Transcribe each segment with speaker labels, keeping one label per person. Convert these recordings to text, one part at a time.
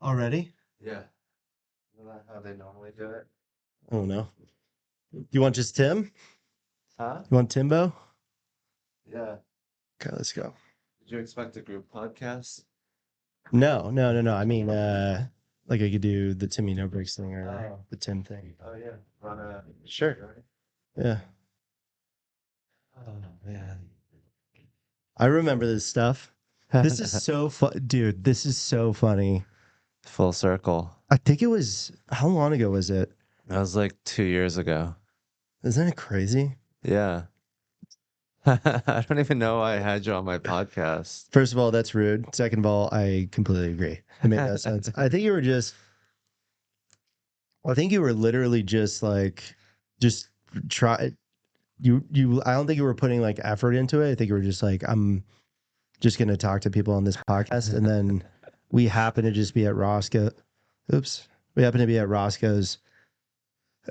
Speaker 1: Already?
Speaker 2: Yeah. Isn't that how they normally do it?
Speaker 1: I don't know. You want just Tim?
Speaker 2: Huh?
Speaker 1: You want Timbo?
Speaker 2: Yeah.
Speaker 1: Okay, let's go.
Speaker 2: Did you expect a group podcast?
Speaker 1: No. I mean, like I could do the Timmy No Breaks thing or the Tim thing.
Speaker 2: Oh yeah. Run a
Speaker 1: Sure. Yeah.
Speaker 2: Oh man.
Speaker 1: I remember this stuff. This is so fun, dude. This is so funny.
Speaker 2: Full circle.
Speaker 1: I think it was, how long ago was it?
Speaker 2: That was like 2 years ago.
Speaker 1: Isn't it crazy?
Speaker 2: Yeah. I don't even know why I had you on my podcast.
Speaker 1: First of all, that's rude. Second of all, I completely agree. It made no sense. I think you were literally just like, just try. I don't think you were putting like effort into it. I think you were just like, I'm just going to talk to people on this podcast. And then we happen to just be at Roscoe. Oops. We happen to be at Roscoe's.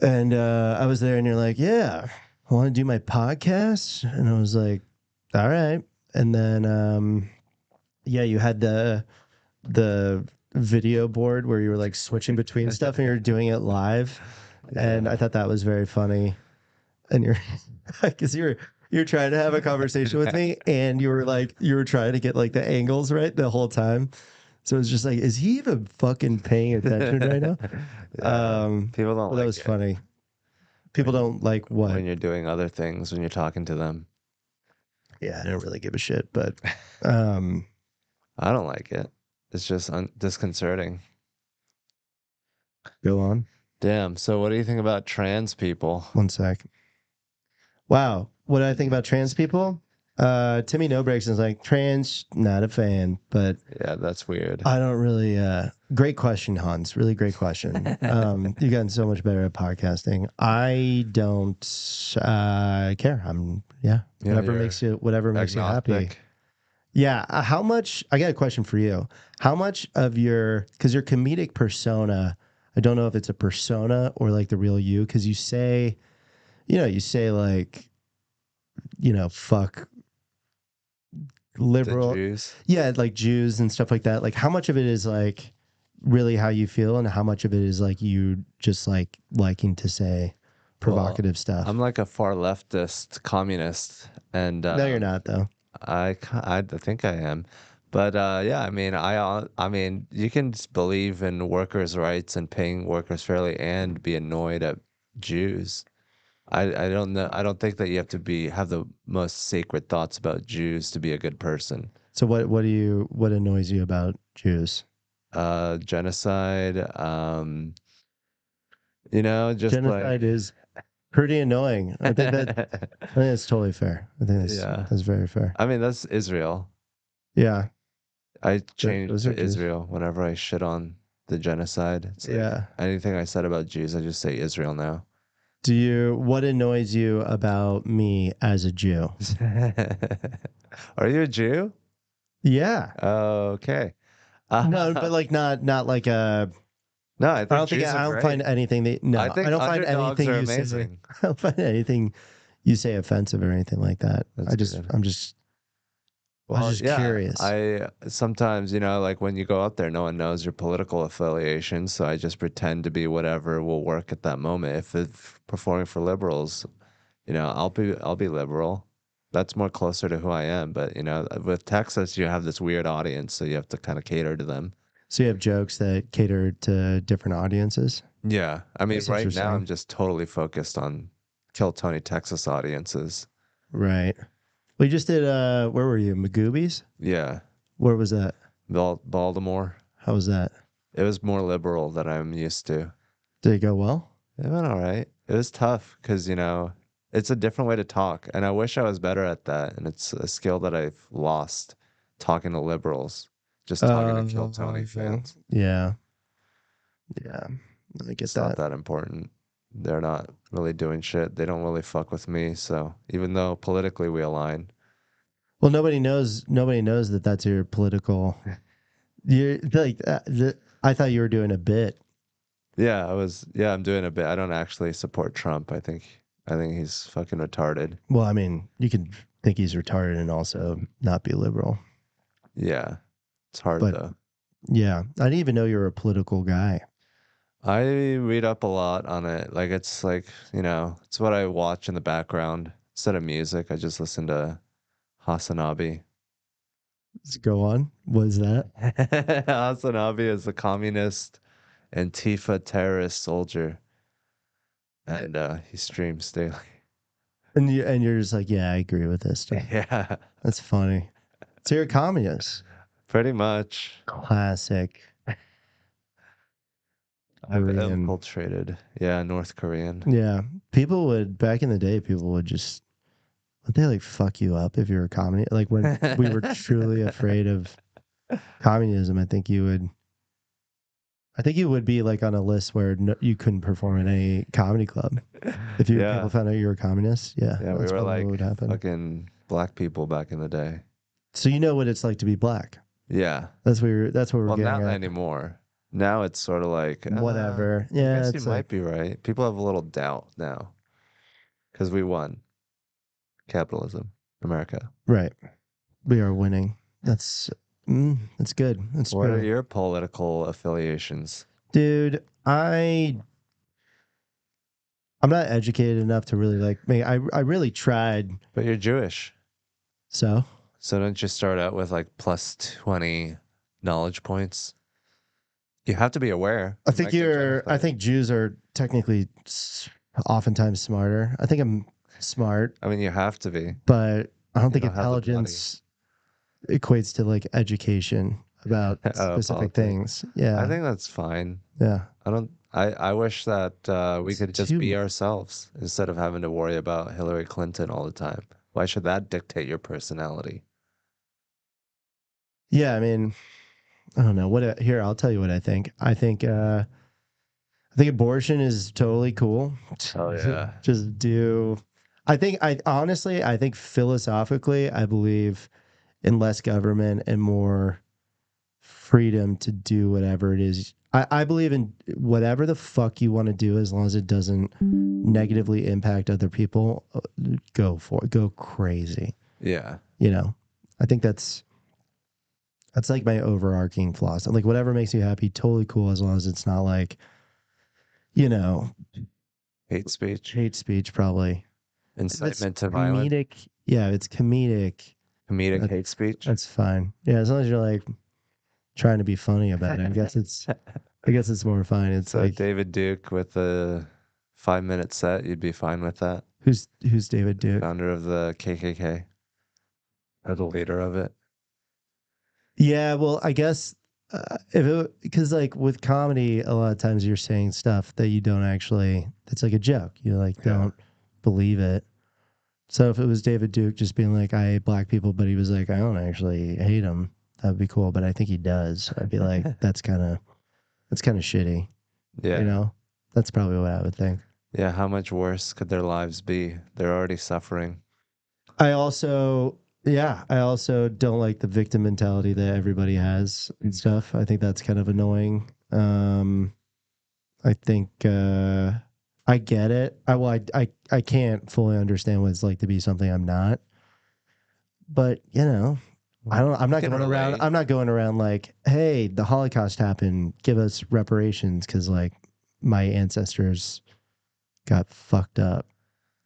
Speaker 1: And I was there and you're like, yeah, I want to do my podcast. And I was like, all right. And then, yeah, you had the video board where you were like switching between stuff and you're doing it live. And I thought that was very funny. And you're, because you're trying to have a conversation with me and you were trying to get like the angles right the whole time. So it's just like, is he even fucking paying attention right now?
Speaker 2: People don't
Speaker 1: That
Speaker 2: like
Speaker 1: was
Speaker 2: it
Speaker 1: funny. People don't like what?
Speaker 2: when you're doing other things, when you're talking to them.
Speaker 1: Yeah, I don't really give a shit, but
Speaker 2: I don't like it. It's just disconcerting.
Speaker 1: go on.
Speaker 2: Damn. So what do you think about trans people?
Speaker 1: 1 sec. Wow. What do I think about trans people? Timmy No Breaks is like, trans, not a fan, but
Speaker 2: Yeah, that's weird.
Speaker 1: I don't really great question, Hans. Really great question. You've gotten so much better at podcasting. I don't care. Whatever makes you happy.
Speaker 2: Agnostic.
Speaker 1: Yeah. How much I got a question for you. How much of because your comedic persona, I don't know if it's a persona or like the real you, because you say like, fuck liberal,
Speaker 2: The Jews.
Speaker 1: yeah, like Jews and stuff like that. Like, how much of it is like really how you feel, and how much of it is like you just like liking to say provocative stuff?
Speaker 2: I'm like a far leftist communist, and
Speaker 1: No, you're not though.
Speaker 2: I think I am. But yeah, I mean, I mean, you can just believe in workers' rights and paying workers fairly and be annoyed at Jews. I don't know. I don't think that you have to have the most sacred thoughts about Jews to be a good person.
Speaker 1: So what annoys you about Jews?
Speaker 2: Genocide, just like
Speaker 1: Genocide is pretty annoying. I think that's totally fair. I think
Speaker 2: yeah.
Speaker 1: that's very fair.
Speaker 2: I mean, that's Israel.
Speaker 1: Yeah.
Speaker 2: I change
Speaker 1: Those are
Speaker 2: to
Speaker 1: Jews.
Speaker 2: Israel whenever I shit on the genocide. It's like
Speaker 1: Yeah.
Speaker 2: anything I said about Jews, I just say Israel now.
Speaker 1: What annoys you about me as a Jew?
Speaker 2: Are you a Jew?
Speaker 1: Yeah.
Speaker 2: Okay.
Speaker 1: No, but like not like a.
Speaker 2: No, I think Jews
Speaker 1: I
Speaker 2: are
Speaker 1: don't find
Speaker 2: great.
Speaker 1: anything that no.
Speaker 2: I think
Speaker 1: I don't find
Speaker 2: underdogs
Speaker 1: anything
Speaker 2: are
Speaker 1: you say.
Speaker 2: amazing.
Speaker 1: I don't find anything you say offensive or anything like that.
Speaker 2: That's good.
Speaker 1: I'm just
Speaker 2: Well, yeah,
Speaker 1: curious.
Speaker 2: I sometimes, like when you go out there, no one knows your political affiliation, so I just pretend to be whatever will work at that moment. If it's performing for liberals, I'll be liberal. That's more closer to who I am. But with Texas, you have this weird audience, so you have to kind of cater to them.
Speaker 1: So you have jokes that cater to different audiences.
Speaker 2: Yeah, I mean,
Speaker 1: That's
Speaker 2: right now
Speaker 1: interesting.
Speaker 2: I'm just totally focused on Kill Tony Texas audiences.
Speaker 1: Right. We just did. Where were you? Magoobies?
Speaker 2: Yeah,
Speaker 1: Where was that?
Speaker 2: Baltimore.
Speaker 1: How was that?
Speaker 2: It was more liberal than I'm used to.
Speaker 1: Did it go well?
Speaker 2: It went all right. It was tough because, it's a different way to talk. And I wish I was better at that. And it's a skill that I've lost talking to liberals, just talking to Kill Tony fans.
Speaker 1: Yeah. Yeah. I get
Speaker 2: It's not
Speaker 1: that.
Speaker 2: that important. They're not really doing shit. They don't really fuck with me. So even though politically we align,
Speaker 1: Well, nobody knows. Nobody knows that that's your political. You're like. I thought you were doing a bit.
Speaker 2: yeah, I'm doing a bit. I don't actually support Trump. I think he's fucking retarded.
Speaker 1: Well, I mean, you can think he's retarded and also not be liberal.
Speaker 2: Yeah. It's hard
Speaker 1: But
Speaker 2: though.
Speaker 1: Yeah, I didn't even know you were a political guy.
Speaker 2: I read up a lot on it. Like it's like, it's what I watch in the background. Instead of music, I just listen to Hasanabi.
Speaker 1: Let's go on. What is that?
Speaker 2: Hasanabi is a communist Antifa terrorist soldier, and he streams daily.
Speaker 1: And you're just like, yeah, I agree with this stuff.
Speaker 2: Yeah,
Speaker 1: That's funny. So you're a communist.
Speaker 2: pretty much.
Speaker 1: Classic.
Speaker 2: I've
Speaker 1: Korean.
Speaker 2: infiltrated. Yeah, North Korean.
Speaker 1: Yeah. People would back in the day, people would just would they like fuck you up if you were a communist? Like when we were truly afraid of communism, I think you would be like on a list where you couldn't perform in any comedy club. If people
Speaker 2: Yeah,
Speaker 1: found out you were a communist, yeah,
Speaker 2: yeah, we
Speaker 1: that's
Speaker 2: were
Speaker 1: probably what
Speaker 2: like
Speaker 1: would happen.
Speaker 2: fucking black people back in the day.
Speaker 1: So you know what it's like to be black.
Speaker 2: Yeah.
Speaker 1: That's what we're
Speaker 2: Well,
Speaker 1: getting
Speaker 2: not
Speaker 1: at.
Speaker 2: anymore. Now it's sort of like,
Speaker 1: Whatever.
Speaker 2: I
Speaker 1: Yeah,
Speaker 2: guess you
Speaker 1: it's
Speaker 2: might
Speaker 1: like
Speaker 2: be right. People have a little doubt now because we won capitalism, America.
Speaker 1: right. We are winning. That's that's good. That's
Speaker 2: What are
Speaker 1: true.
Speaker 2: your political affiliations?
Speaker 1: Dude, I'm not educated enough to really like me. I really tried.
Speaker 2: But you're Jewish.
Speaker 1: So
Speaker 2: So don't you start out with like plus 20 knowledge points? You have to be aware.
Speaker 1: I
Speaker 2: You
Speaker 1: think
Speaker 2: might get
Speaker 1: I
Speaker 2: genocided.
Speaker 1: think Jews are technically oftentimes smarter. I think I'm smart,
Speaker 2: I mean, you have to be.
Speaker 1: but I don't
Speaker 2: You
Speaker 1: think
Speaker 2: don't have the body.
Speaker 1: intelligence equates to like education about specific
Speaker 2: Politics.
Speaker 1: things.
Speaker 2: I
Speaker 1: Yeah.
Speaker 2: think that's fine.
Speaker 1: Yeah.
Speaker 2: I wish that we
Speaker 1: It's
Speaker 2: could just
Speaker 1: too
Speaker 2: be ourselves instead of having to worry about Hillary Clinton all the time. Why should that dictate your personality?
Speaker 1: Yeah, I mean, I don't know. Here, I'll tell you what I think. I think abortion is totally cool.
Speaker 2: Oh yeah.
Speaker 1: Just do. I think philosophically, I believe in less government and more freedom to do whatever it is. I believe in whatever the fuck you want to do as long as it doesn't negatively impact other people. Go for it. Go crazy.
Speaker 2: Yeah.
Speaker 1: You know, I think that's like my overarching philosophy. Like whatever makes you happy, totally cool as long as it's not like, you know,
Speaker 2: Hate speech,
Speaker 1: hate speech probably. If it's
Speaker 2: incitement to violence,
Speaker 1: comedic, yeah, if it's comedic,
Speaker 2: comedic
Speaker 1: that,
Speaker 2: hate speech.
Speaker 1: that's fine. Yeah, as long as you're like trying to be funny about it. I guess it's more fine. It's
Speaker 2: So
Speaker 1: like
Speaker 2: David Duke with a 5-minute set, you'd be fine with that.
Speaker 1: who's David Duke?
Speaker 2: Founder of the KKK, or the leader of it.
Speaker 1: Yeah, well, I guess if it because like with comedy, a lot of times you're saying stuff that you don't actually. It's like a joke. You like
Speaker 2: Yeah.
Speaker 1: don't believe it. So if it was David Duke just being like, I hate black people, but he was like, I don't actually hate them, that would be cool. But I think he does. I'd be like, that's kind of shitty. You
Speaker 2: Yeah.
Speaker 1: know, that's probably what I would think.
Speaker 2: Yeah. How much worse could their lives be? They're already suffering.
Speaker 1: I also don't like the victim mentality that everybody has and stuff. I think that's kind of annoying. I think I get it. I can't fully understand what it's like to be something I'm not. But you know, I'm
Speaker 2: I
Speaker 1: not
Speaker 2: can
Speaker 1: going around.
Speaker 2: relate.
Speaker 1: I'm not going around like, hey, the Holocaust happened. Give us reparations because like my ancestors got fucked up.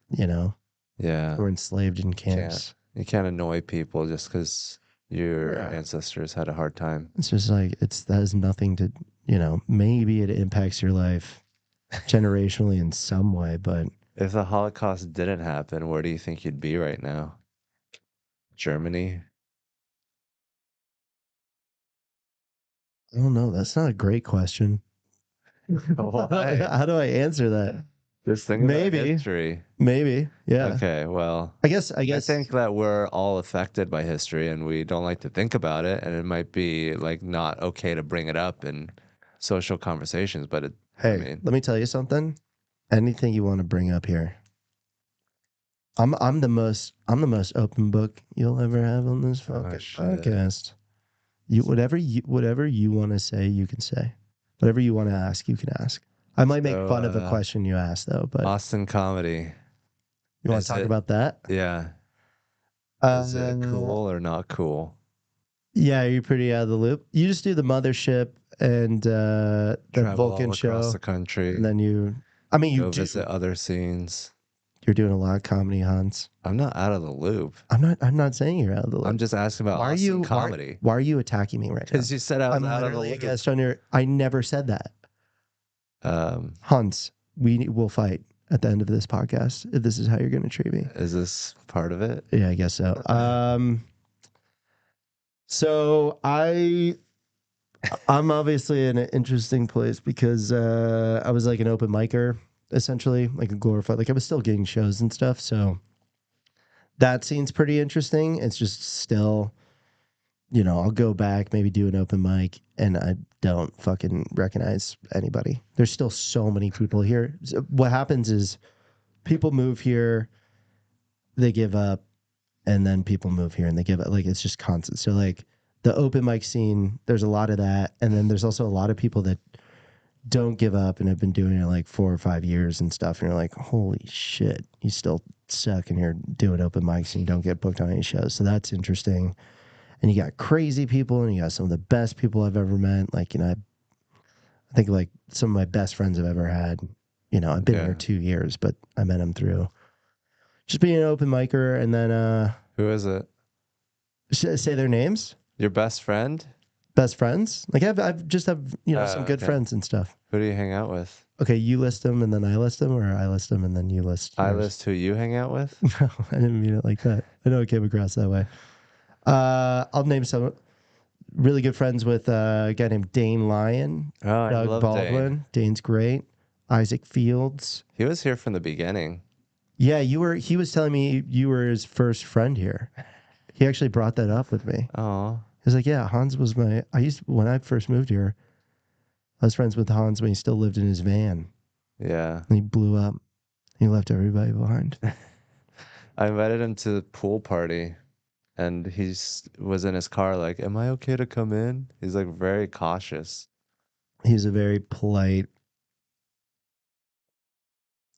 Speaker 1: You know,
Speaker 2: Yeah.
Speaker 1: were enslaved in
Speaker 2: Can't.
Speaker 1: camps.
Speaker 2: You can't annoy people just because your
Speaker 1: Yeah.
Speaker 2: ancestors had a hard time.
Speaker 1: It's just like that has nothing to, maybe it impacts your life generationally in some way, but
Speaker 2: If the Holocaust didn't happen, where do you think you'd be right now? Germany?
Speaker 1: I don't know. That's not a great question.
Speaker 2: Why?
Speaker 1: How do I answer that?
Speaker 2: Just think about
Speaker 1: Maybe,
Speaker 2: history.
Speaker 1: maybe, yeah.
Speaker 2: Okay, well,
Speaker 1: I
Speaker 2: I
Speaker 1: guess.
Speaker 2: think that we're all affected by history and we don't like to think about it, and it might be like not okay to bring it up in social conversations, but I
Speaker 1: Hey,
Speaker 2: mean,
Speaker 1: let me tell you something. Anything you want to bring up here, I'm the most open book you'll ever have on this fucking
Speaker 2: shit.
Speaker 1: podcast. Whatever you want to say, you can say. Whatever you want to ask, you can ask. I might make
Speaker 2: So,
Speaker 1: fun of a question you asked though, but
Speaker 2: Austin comedy.
Speaker 1: you want
Speaker 2: Is
Speaker 1: to talk
Speaker 2: it,
Speaker 1: about that?
Speaker 2: yeah, is it
Speaker 1: Uh,
Speaker 2: cool or not cool?
Speaker 1: Yeah, you're pretty out of the loop. You just do the mothership and the
Speaker 2: Travel
Speaker 1: Vulcan
Speaker 2: all across
Speaker 1: show,
Speaker 2: the country,
Speaker 1: and then you
Speaker 2: go
Speaker 1: do.
Speaker 2: visit other scenes.
Speaker 1: You're doing a lot of comedy, Hans.
Speaker 2: I'm not out of the loop.
Speaker 1: I'm not saying you're out of the
Speaker 2: I'm
Speaker 1: loop.
Speaker 2: just asking about Austin comedy.
Speaker 1: Why are you attacking me right now?
Speaker 2: Because you said I was
Speaker 1: I'm
Speaker 2: out of the
Speaker 1: literally a
Speaker 2: loop.
Speaker 1: guest on your. I never said that.
Speaker 2: Um,
Speaker 1: Hans, we will fight at the end of this podcast if this is how you're going to treat me.
Speaker 2: is this part of it?
Speaker 1: Yeah, I guess so. So I'm obviously in an interesting place because I was like an open micer, essentially, like a glorified. Like I was still getting shows and stuff. So that scene's pretty interesting. It's just still, I'll go back, maybe do an open mic, and I don't fucking recognize anybody. There's still so many people here. So what happens is people move here, they give up, and then people move here and they give up. Like it's just constant. So like the open mic scene, there's a lot of that, and then there's also a lot of people that don't give up and have been doing it like 4 or 5 years and stuff. And you're like, holy shit, you still suck and you're doing open mics and you don't get booked on any shows. So that's interesting. And you got crazy people and you got some of the best people I've ever met. Like, I think like some of my best friends I've ever had. I've been here 2 years, but I met them through just being an open micer. And then
Speaker 2: Who is it?
Speaker 1: say their names.
Speaker 2: Your best friend?
Speaker 1: Best friends. Like I've just have some good
Speaker 2: Okay.
Speaker 1: friends and stuff.
Speaker 2: Who do you hang out with?
Speaker 1: Okay, you list them and then I list them, or I list them and then you list.
Speaker 2: I
Speaker 1: yours?
Speaker 2: list who you hang out with?
Speaker 1: No, I didn't mean it like that. I know it came across that way. I'll name some really good friends with a guy named Dane Lyon,
Speaker 2: Oh, I
Speaker 1: Doug
Speaker 2: love
Speaker 1: Baldwin.
Speaker 2: Dane.
Speaker 1: Dane's great. Isaac Fields.
Speaker 2: He was here from the beginning.
Speaker 1: Yeah, he was telling me you were his first friend here. He actually brought that up with me.
Speaker 2: Oh,
Speaker 1: He was like, yeah, Hans was when I first moved here, I was friends with Hans when he still lived in his van.
Speaker 2: yeah.
Speaker 1: And he blew up. He left everybody behind.
Speaker 2: I invited him to the pool party and was in his car like, am I okay to come in? He's like very cautious.
Speaker 1: He's a very polite.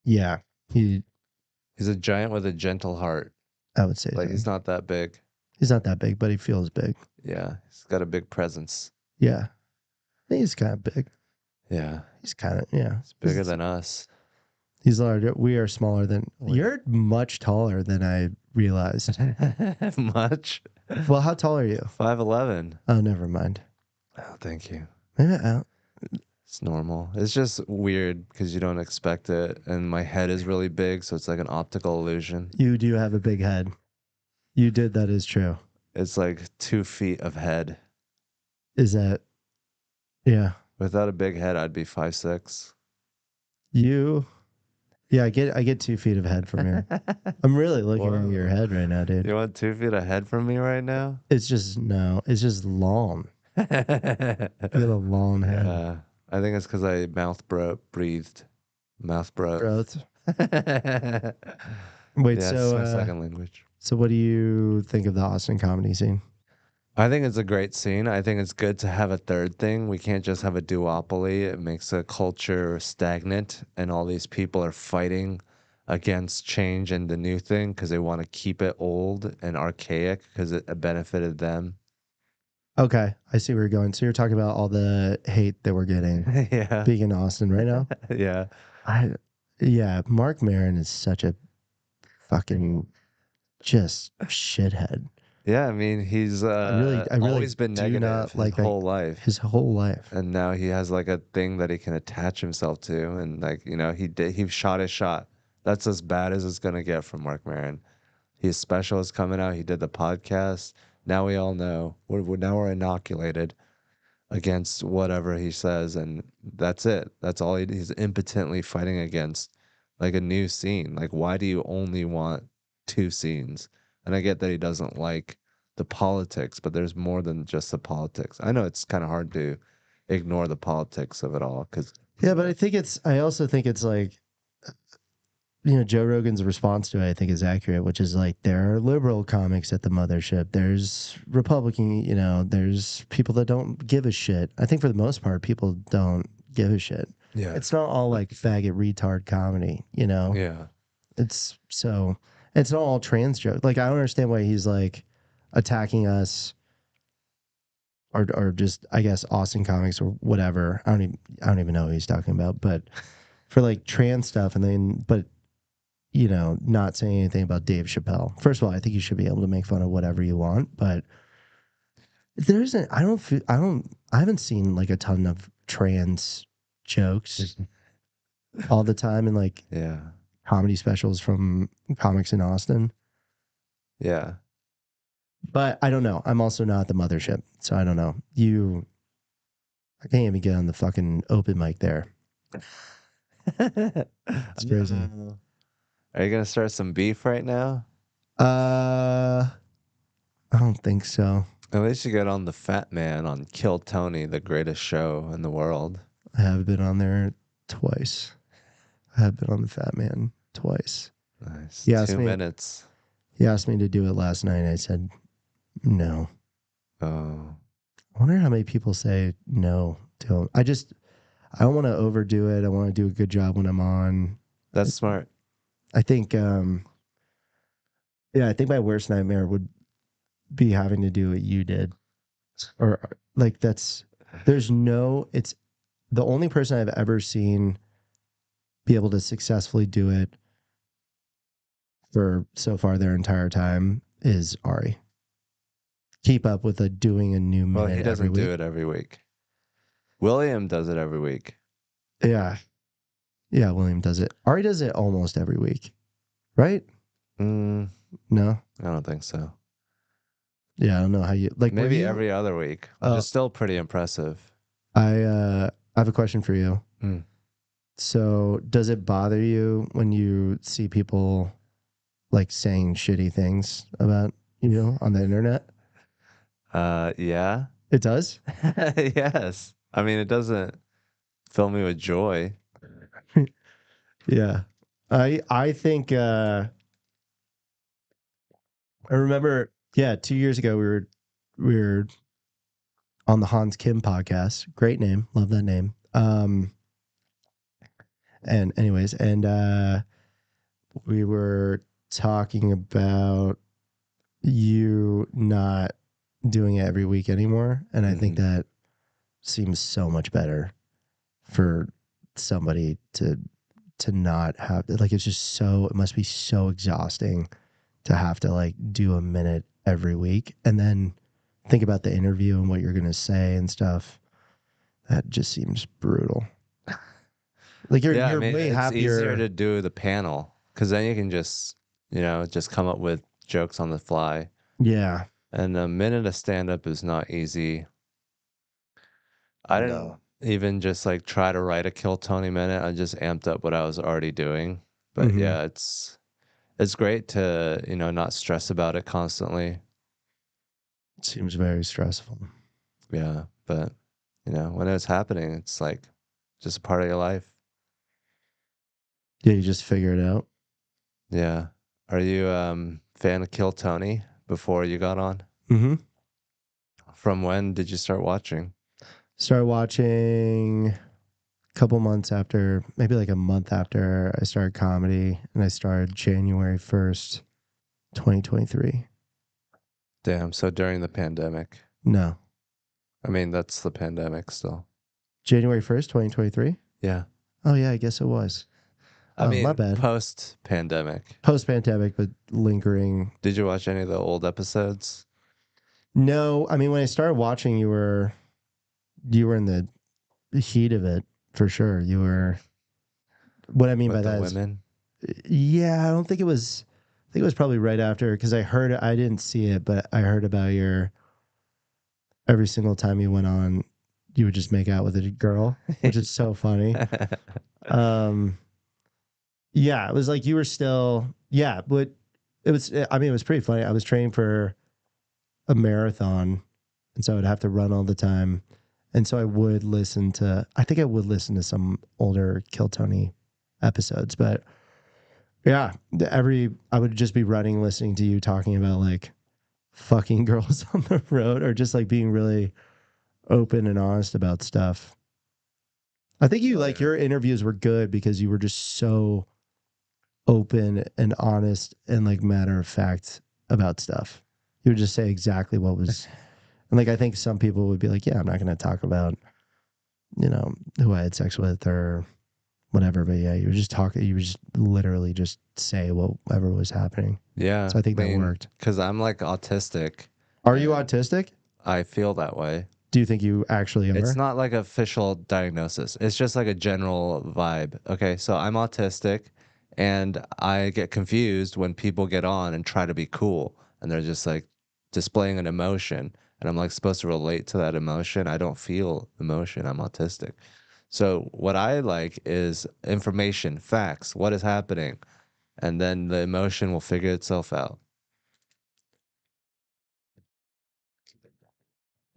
Speaker 1: Yeah,
Speaker 2: He's a giant with a gentle heart.
Speaker 1: I would say
Speaker 2: Like
Speaker 1: so.
Speaker 2: he's not that big.
Speaker 1: He's not that big, but he feels big.
Speaker 2: Yeah. He's got a big presence.
Speaker 1: Yeah, he's kind of big.
Speaker 2: Yeah.
Speaker 1: He's kind of
Speaker 2: He's bigger than us.
Speaker 1: He's larger. We are smaller than. You're much taller than I realized.
Speaker 2: Much?
Speaker 1: Well, how tall are you?
Speaker 2: 5'11".
Speaker 1: Oh, never mind.
Speaker 2: Oh, thank you.
Speaker 1: Maybe I don't.
Speaker 2: It's normal. It's just weird because you don't expect it. And my head is really big, so it's like an optical illusion.
Speaker 1: You do have a big head. You did. That is true.
Speaker 2: It's like 2 feet of head.
Speaker 1: Is that? Yeah.
Speaker 2: Without a big head, I'd be 5'6".
Speaker 1: You. Yeah, I get 2 feet of head from here. I'm really looking at your head right now, dude.
Speaker 2: You want 2 feet ahead from me right now?
Speaker 1: It's just long. You got a long head.
Speaker 2: Yeah. I think it's because I breathed. Mouth broke.
Speaker 1: Growth. Wait,
Speaker 2: Yeah, it's my second language.
Speaker 1: So what do you think of the Austin comedy scene?
Speaker 2: I think it's a great scene. I think it's good to have a third thing. We can't just have a duopoly. It makes a culture stagnant, and all these people are fighting against change and the new thing because they want to keep it old and archaic because it benefited them.
Speaker 1: Okay, I see where you're going. So you're talking about all the hate that we're getting
Speaker 2: Yeah.
Speaker 1: being in Austin right now?
Speaker 2: Yeah.
Speaker 1: Yeah, Mark Maron is such a fucking just shithead.
Speaker 2: Yeah, I mean, he's
Speaker 1: I really
Speaker 2: always been
Speaker 1: do
Speaker 2: negative
Speaker 1: not
Speaker 2: his
Speaker 1: like
Speaker 2: whole life.
Speaker 1: His whole life.
Speaker 2: And now he has like a thing that he can attach himself to, and like he shot his shot. That's as bad as it's gonna get from Mark Maron. His special is coming out. He did the podcast. Now we all know. We're inoculated against whatever he says, and that's it. That's all he's impotently fighting against, like a new scene. Like, why do you only want 2 scenes? And I get that he doesn't like the politics, but there's more than just the politics. I know it's kind of hard to ignore the politics of it all because
Speaker 1: Yeah, but I also think it's like, Joe Rogan's response to it, I think, is accurate, which is like there are liberal comics at the mothership. There's Republican, there's people that don't give a shit. I think for the most part, people don't give a shit.
Speaker 2: yeah,
Speaker 1: It's not all like faggot retard comedy,
Speaker 2: yeah,
Speaker 1: It's not all trans jokes. Like I don't understand why he's like attacking us or just I guess Austin comics or whatever. I don't even know who he's talking about, but for like trans stuff, and then but not saying anything about Dave Chappelle. First of all, I think you should be able to make fun of whatever you want, but there isn't. I haven't seen like a ton of trans jokes all the time in like
Speaker 2: Yeah.
Speaker 1: comedy specials from comics in Austin.
Speaker 2: Yeah.
Speaker 1: But I don't know. I'm also not the mothership, so I don't know. I can't even get on the fucking open mic there. It's crazy.
Speaker 2: Are you gonna start some beef right now?
Speaker 1: I don't think so.
Speaker 2: At least you get on the Fat Man on Kill Tony, the greatest show in the world.
Speaker 1: I have been on there twice. I have been on the Fat Man twice.
Speaker 2: Nice.
Speaker 1: He asked
Speaker 2: 2 minutes.
Speaker 1: He asked me to do it last night. I said no.
Speaker 2: Oh.
Speaker 1: I wonder how many people say no to him. I don't want to overdo it. I want to do a good job when I'm on.
Speaker 2: That's smart.
Speaker 1: I think I think my worst nightmare would be having to do what you did. Or like it's the only person I've ever seen be able to successfully do it for so far their entire time is Ari. Keep up with doing a new
Speaker 2: Well,
Speaker 1: minute
Speaker 2: he
Speaker 1: every
Speaker 2: doesn't
Speaker 1: week.
Speaker 2: do it every week. William does it every week.
Speaker 1: Yeah. Yeah, William does it. Ari does it almost every week. Right?
Speaker 2: Mm,
Speaker 1: No?
Speaker 2: I don't think so.
Speaker 1: Yeah, I don't know how you like
Speaker 2: Maybe every other week, which is still pretty impressive.
Speaker 1: I have a question for you.
Speaker 2: Mm.
Speaker 1: So does it bother you when you see people like saying shitty things about on the internet?
Speaker 2: Yeah.
Speaker 1: It does?
Speaker 2: Yes. I mean, it doesn't fill me with joy.
Speaker 1: Yeah. I think I remember 2 years ago we were on the Hans Kim podcast. Great name. Love that name. And anyways, we were talking about you not doing it every week anymore. And I think that seems so much better for somebody to not have like it must be so exhausting to have to like do a minute every week and then think about the interview and what you're gonna say and stuff. That just seems brutal. Like
Speaker 2: Yeah, I
Speaker 1: you're
Speaker 2: mean,
Speaker 1: way
Speaker 2: it's easier
Speaker 1: happier.
Speaker 2: to do the panel because then you can just come up with jokes on the fly.
Speaker 1: Yeah.
Speaker 2: And a minute of stand up is not easy. I didn't
Speaker 1: No.
Speaker 2: even just like try to write a Kill Tony minute. I just amped up what I was already doing. But
Speaker 1: Mm-hmm.
Speaker 2: yeah, it's great to, not stress about it constantly.
Speaker 1: Seems very stressful.
Speaker 2: Yeah, but when it's happening, it's like just a part of your life.
Speaker 1: Yeah, you just figure it out.
Speaker 2: Yeah. Are you fan of Kill Tony before you got on?
Speaker 1: Mm-hmm.
Speaker 2: From when did you start watching?
Speaker 1: Started watching a couple months after, maybe like a month after I started comedy, and I started January 1st, 2023.
Speaker 2: Damn, so during the pandemic.
Speaker 1: No,
Speaker 2: I mean, that's the pandemic still.
Speaker 1: January 1st, 2023.
Speaker 2: Yeah.
Speaker 1: Oh, yeah, I guess it was.
Speaker 2: I
Speaker 1: Oh, my
Speaker 2: mean,
Speaker 1: bad.
Speaker 2: post pandemic.
Speaker 1: Post pandemic, but lingering.
Speaker 2: Did you watch any of the old episodes?
Speaker 1: No, I mean, when I started watching, you were in the heat of it for sure. You were, what I mean by
Speaker 2: With the
Speaker 1: that is,
Speaker 2: women?
Speaker 1: yeah, I don't think it was, I think it was probably right after because I didn't see it, but I heard about every single time you went on, you would just make out with a girl, which is so funny. Um, yeah, it was like you were still, yeah, but it was pretty funny. I was training for a marathon, and so I'd have to run all the time. And so I think I would listen to some older Kill Tony episodes, but yeah, I would just be running, listening to you talking about like fucking girls on the road or just like being really open and honest about stuff. I think your interviews were good because you were just so open and honest and like matter of fact about stuff. You would just say exactly what was And like I think some people would be like, yeah, I'm not going to talk about, who I had sex with or whatever. But yeah, you were just talking. You would just literally just say whatever was happening.
Speaker 2: Yeah,
Speaker 1: So I think
Speaker 2: I
Speaker 1: that
Speaker 2: mean,
Speaker 1: worked.
Speaker 2: because I'm like autistic,
Speaker 1: Are you
Speaker 2: and
Speaker 1: autistic?
Speaker 2: I feel that way.
Speaker 1: Do you think you actually
Speaker 2: It's
Speaker 1: are?
Speaker 2: not like official diagnosis. It's just like a general vibe. Okay, so I'm autistic, and I get confused when people get on and try to be cool, and they're just like displaying an emotion, and I'm like supposed to relate to that emotion. I don't feel emotion. I'm autistic. So what I like is information, facts, what is happening, and then the emotion will figure itself out.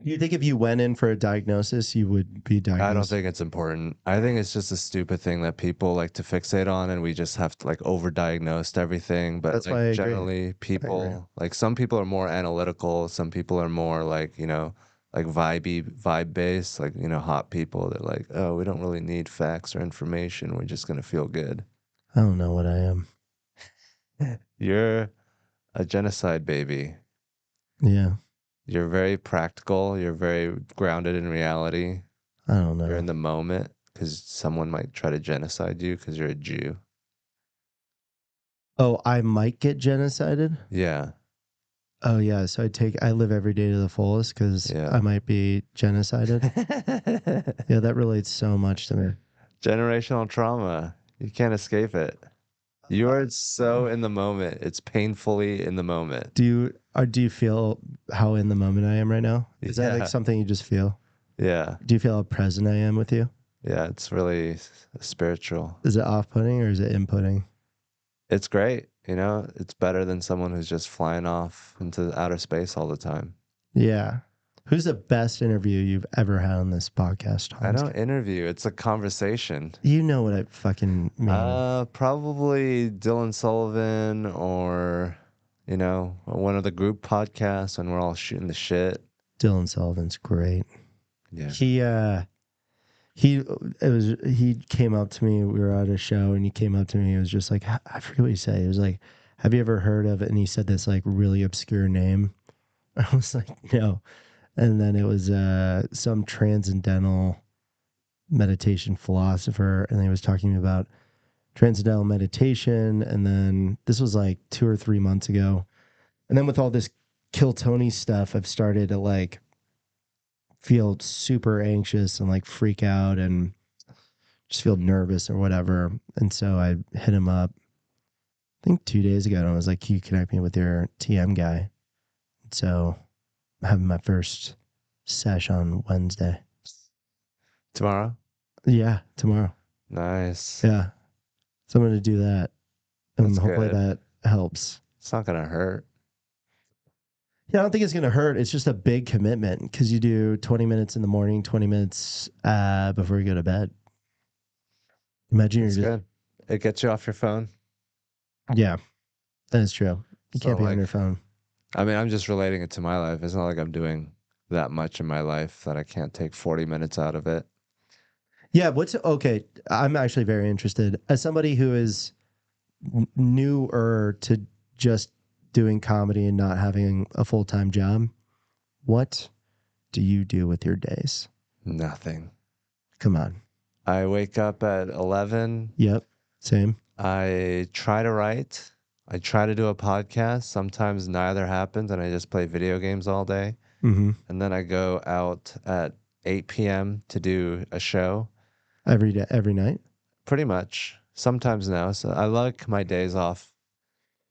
Speaker 1: Do you think if you went in for a diagnosis, you would be
Speaker 2: I don't
Speaker 1: diagnosed?
Speaker 2: think it's important. I think it's just a stupid thing that people like to fixate on, and we just have to like overdiagnose everything. But
Speaker 1: That's why I
Speaker 2: like
Speaker 1: agree.
Speaker 2: generally,
Speaker 1: I agree.
Speaker 2: people like some people are more analytical, some people are more like, like vibe based, like, hot people. They're like, oh, we don't really need facts or information. We're just gonna feel good.
Speaker 1: I don't know what I am.
Speaker 2: You're a genocide baby.
Speaker 1: Yeah,
Speaker 2: You're very practical. You're very grounded in reality.
Speaker 1: I don't
Speaker 2: You're
Speaker 1: know.
Speaker 2: in the moment because someone might try to genocide you because you're a Jew.
Speaker 1: Oh, I might get genocided.
Speaker 2: Yeah.
Speaker 1: Oh yeah, so I live every day to the fullest because
Speaker 2: Yeah.
Speaker 1: I might be genocided. Yeah, that relates so much to me.
Speaker 2: Generational trauma. You can't escape it. You are so in the moment. It's painfully in the moment.
Speaker 1: Do you feel how in the moment I am right now? Is that like
Speaker 2: Yeah.
Speaker 1: something you just feel?
Speaker 2: Yeah.
Speaker 1: Do you feel how present I am with you?
Speaker 2: Yeah. It's really spiritual.
Speaker 1: Is it off-putting or is it inputting?
Speaker 2: It's great. It's better than someone who's just flying off into outer space all the time.
Speaker 1: Yeah. Who's the best interview you've ever had on this podcast,
Speaker 2: I
Speaker 1: Hans?
Speaker 2: don't interview, it's a conversation.
Speaker 1: You know what I fucking mean.
Speaker 2: Probably Dylan Sullivan or, one of the group podcasts when we're all shooting the shit.
Speaker 1: Dylan Sullivan's great.
Speaker 2: Yeah.
Speaker 1: He he came up to me. We were at a show, and he came up to me. It was just like I forget what he said. It was like, "Have you ever heard of it?" And he said this like really obscure name. I was like, "No." And then it was some transcendental meditation philosopher, and he was talking about transcendental meditation. And then this was like 2 or 3 months ago. And then with all this Kill Tony stuff, I've started to like feel super anxious and like freak out and just feel nervous or whatever. And so I hit him up, I think 2 days ago, and I was like, "Can you connect me with your TM guy?" So I'm having my first sesh on Wednesday.
Speaker 2: Tomorrow?
Speaker 1: Yeah, tomorrow.
Speaker 2: Nice.
Speaker 1: Yeah. So I'm going to do that. And
Speaker 2: That's
Speaker 1: hopefully
Speaker 2: good.
Speaker 1: that helps.
Speaker 2: It's not gonna hurt.
Speaker 1: Yeah, I don't think it's going to hurt. It's just a big commitment because you do 20 minutes in the morning, 20 minutes before you go to bed. Imagine you're
Speaker 2: It's
Speaker 1: just,
Speaker 2: good. It gets you off your phone.
Speaker 1: yeah, that is true. You
Speaker 2: So
Speaker 1: can't be on
Speaker 2: like,
Speaker 1: your phone.
Speaker 2: I mean, I'm just relating it to my life. It's not like I'm doing that much in my life that I can't take 40 minutes out of it.
Speaker 1: Yeah, okay? I'm actually very interested as somebody who is newer to just doing comedy and not having a full time job. What do you do with your days?
Speaker 2: Nothing.
Speaker 1: Come on.
Speaker 2: I wake up at 11.
Speaker 1: Yep. Same.
Speaker 2: I try to write. I try to do a podcast. Sometimes neither happens, and I just play video games all day.
Speaker 1: Mm-hmm.
Speaker 2: And then I go out at 8 p.m. to do a show.
Speaker 1: Every day, every night.
Speaker 2: Pretty much. Sometimes now. So I like my days off.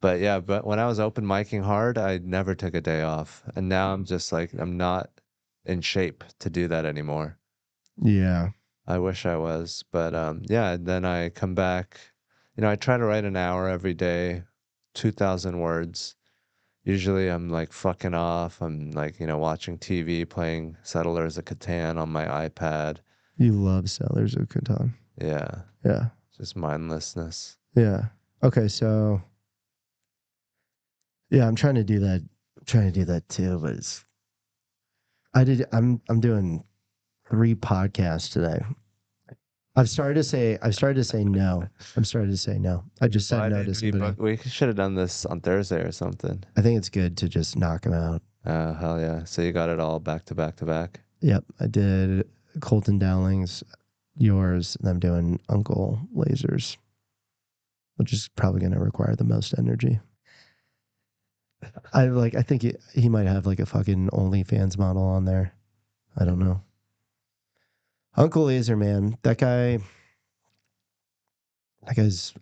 Speaker 2: But yeah, but when I was open micing hard, I never took a day off. And now I'm just like, I'm not in shape to do that anymore.
Speaker 1: Yeah.
Speaker 2: I wish I was. But yeah, then I come back. I try to write an hour every day, 2,000 words. Usually I'm like fucking off. I'm like, watching TV, playing Settlers of Catan on my iPad.
Speaker 1: You love Sellers of Catan.
Speaker 2: Yeah,
Speaker 1: Yeah.
Speaker 2: just mindlessness.
Speaker 1: Yeah. Okay. So, yeah, I'm trying to do that. I'm trying to do that too, but I'm doing 3 podcasts today. I've started to say no. I'm starting to say no. I just said
Speaker 2: Why
Speaker 1: no to
Speaker 2: did we
Speaker 1: somebody.
Speaker 2: book? We should have done this on Thursday or something.
Speaker 1: I think it's good to just knock them out.
Speaker 2: Oh, hell yeah. So you got it all back to back to back.
Speaker 1: Yep, I did Colton Dowling's, yours, and I'm doing Uncle Lasers, which is probably going to require the most energy. I think he might have like a fucking OnlyFans model on there. I don't know. Uncle Laser, man, that guy's.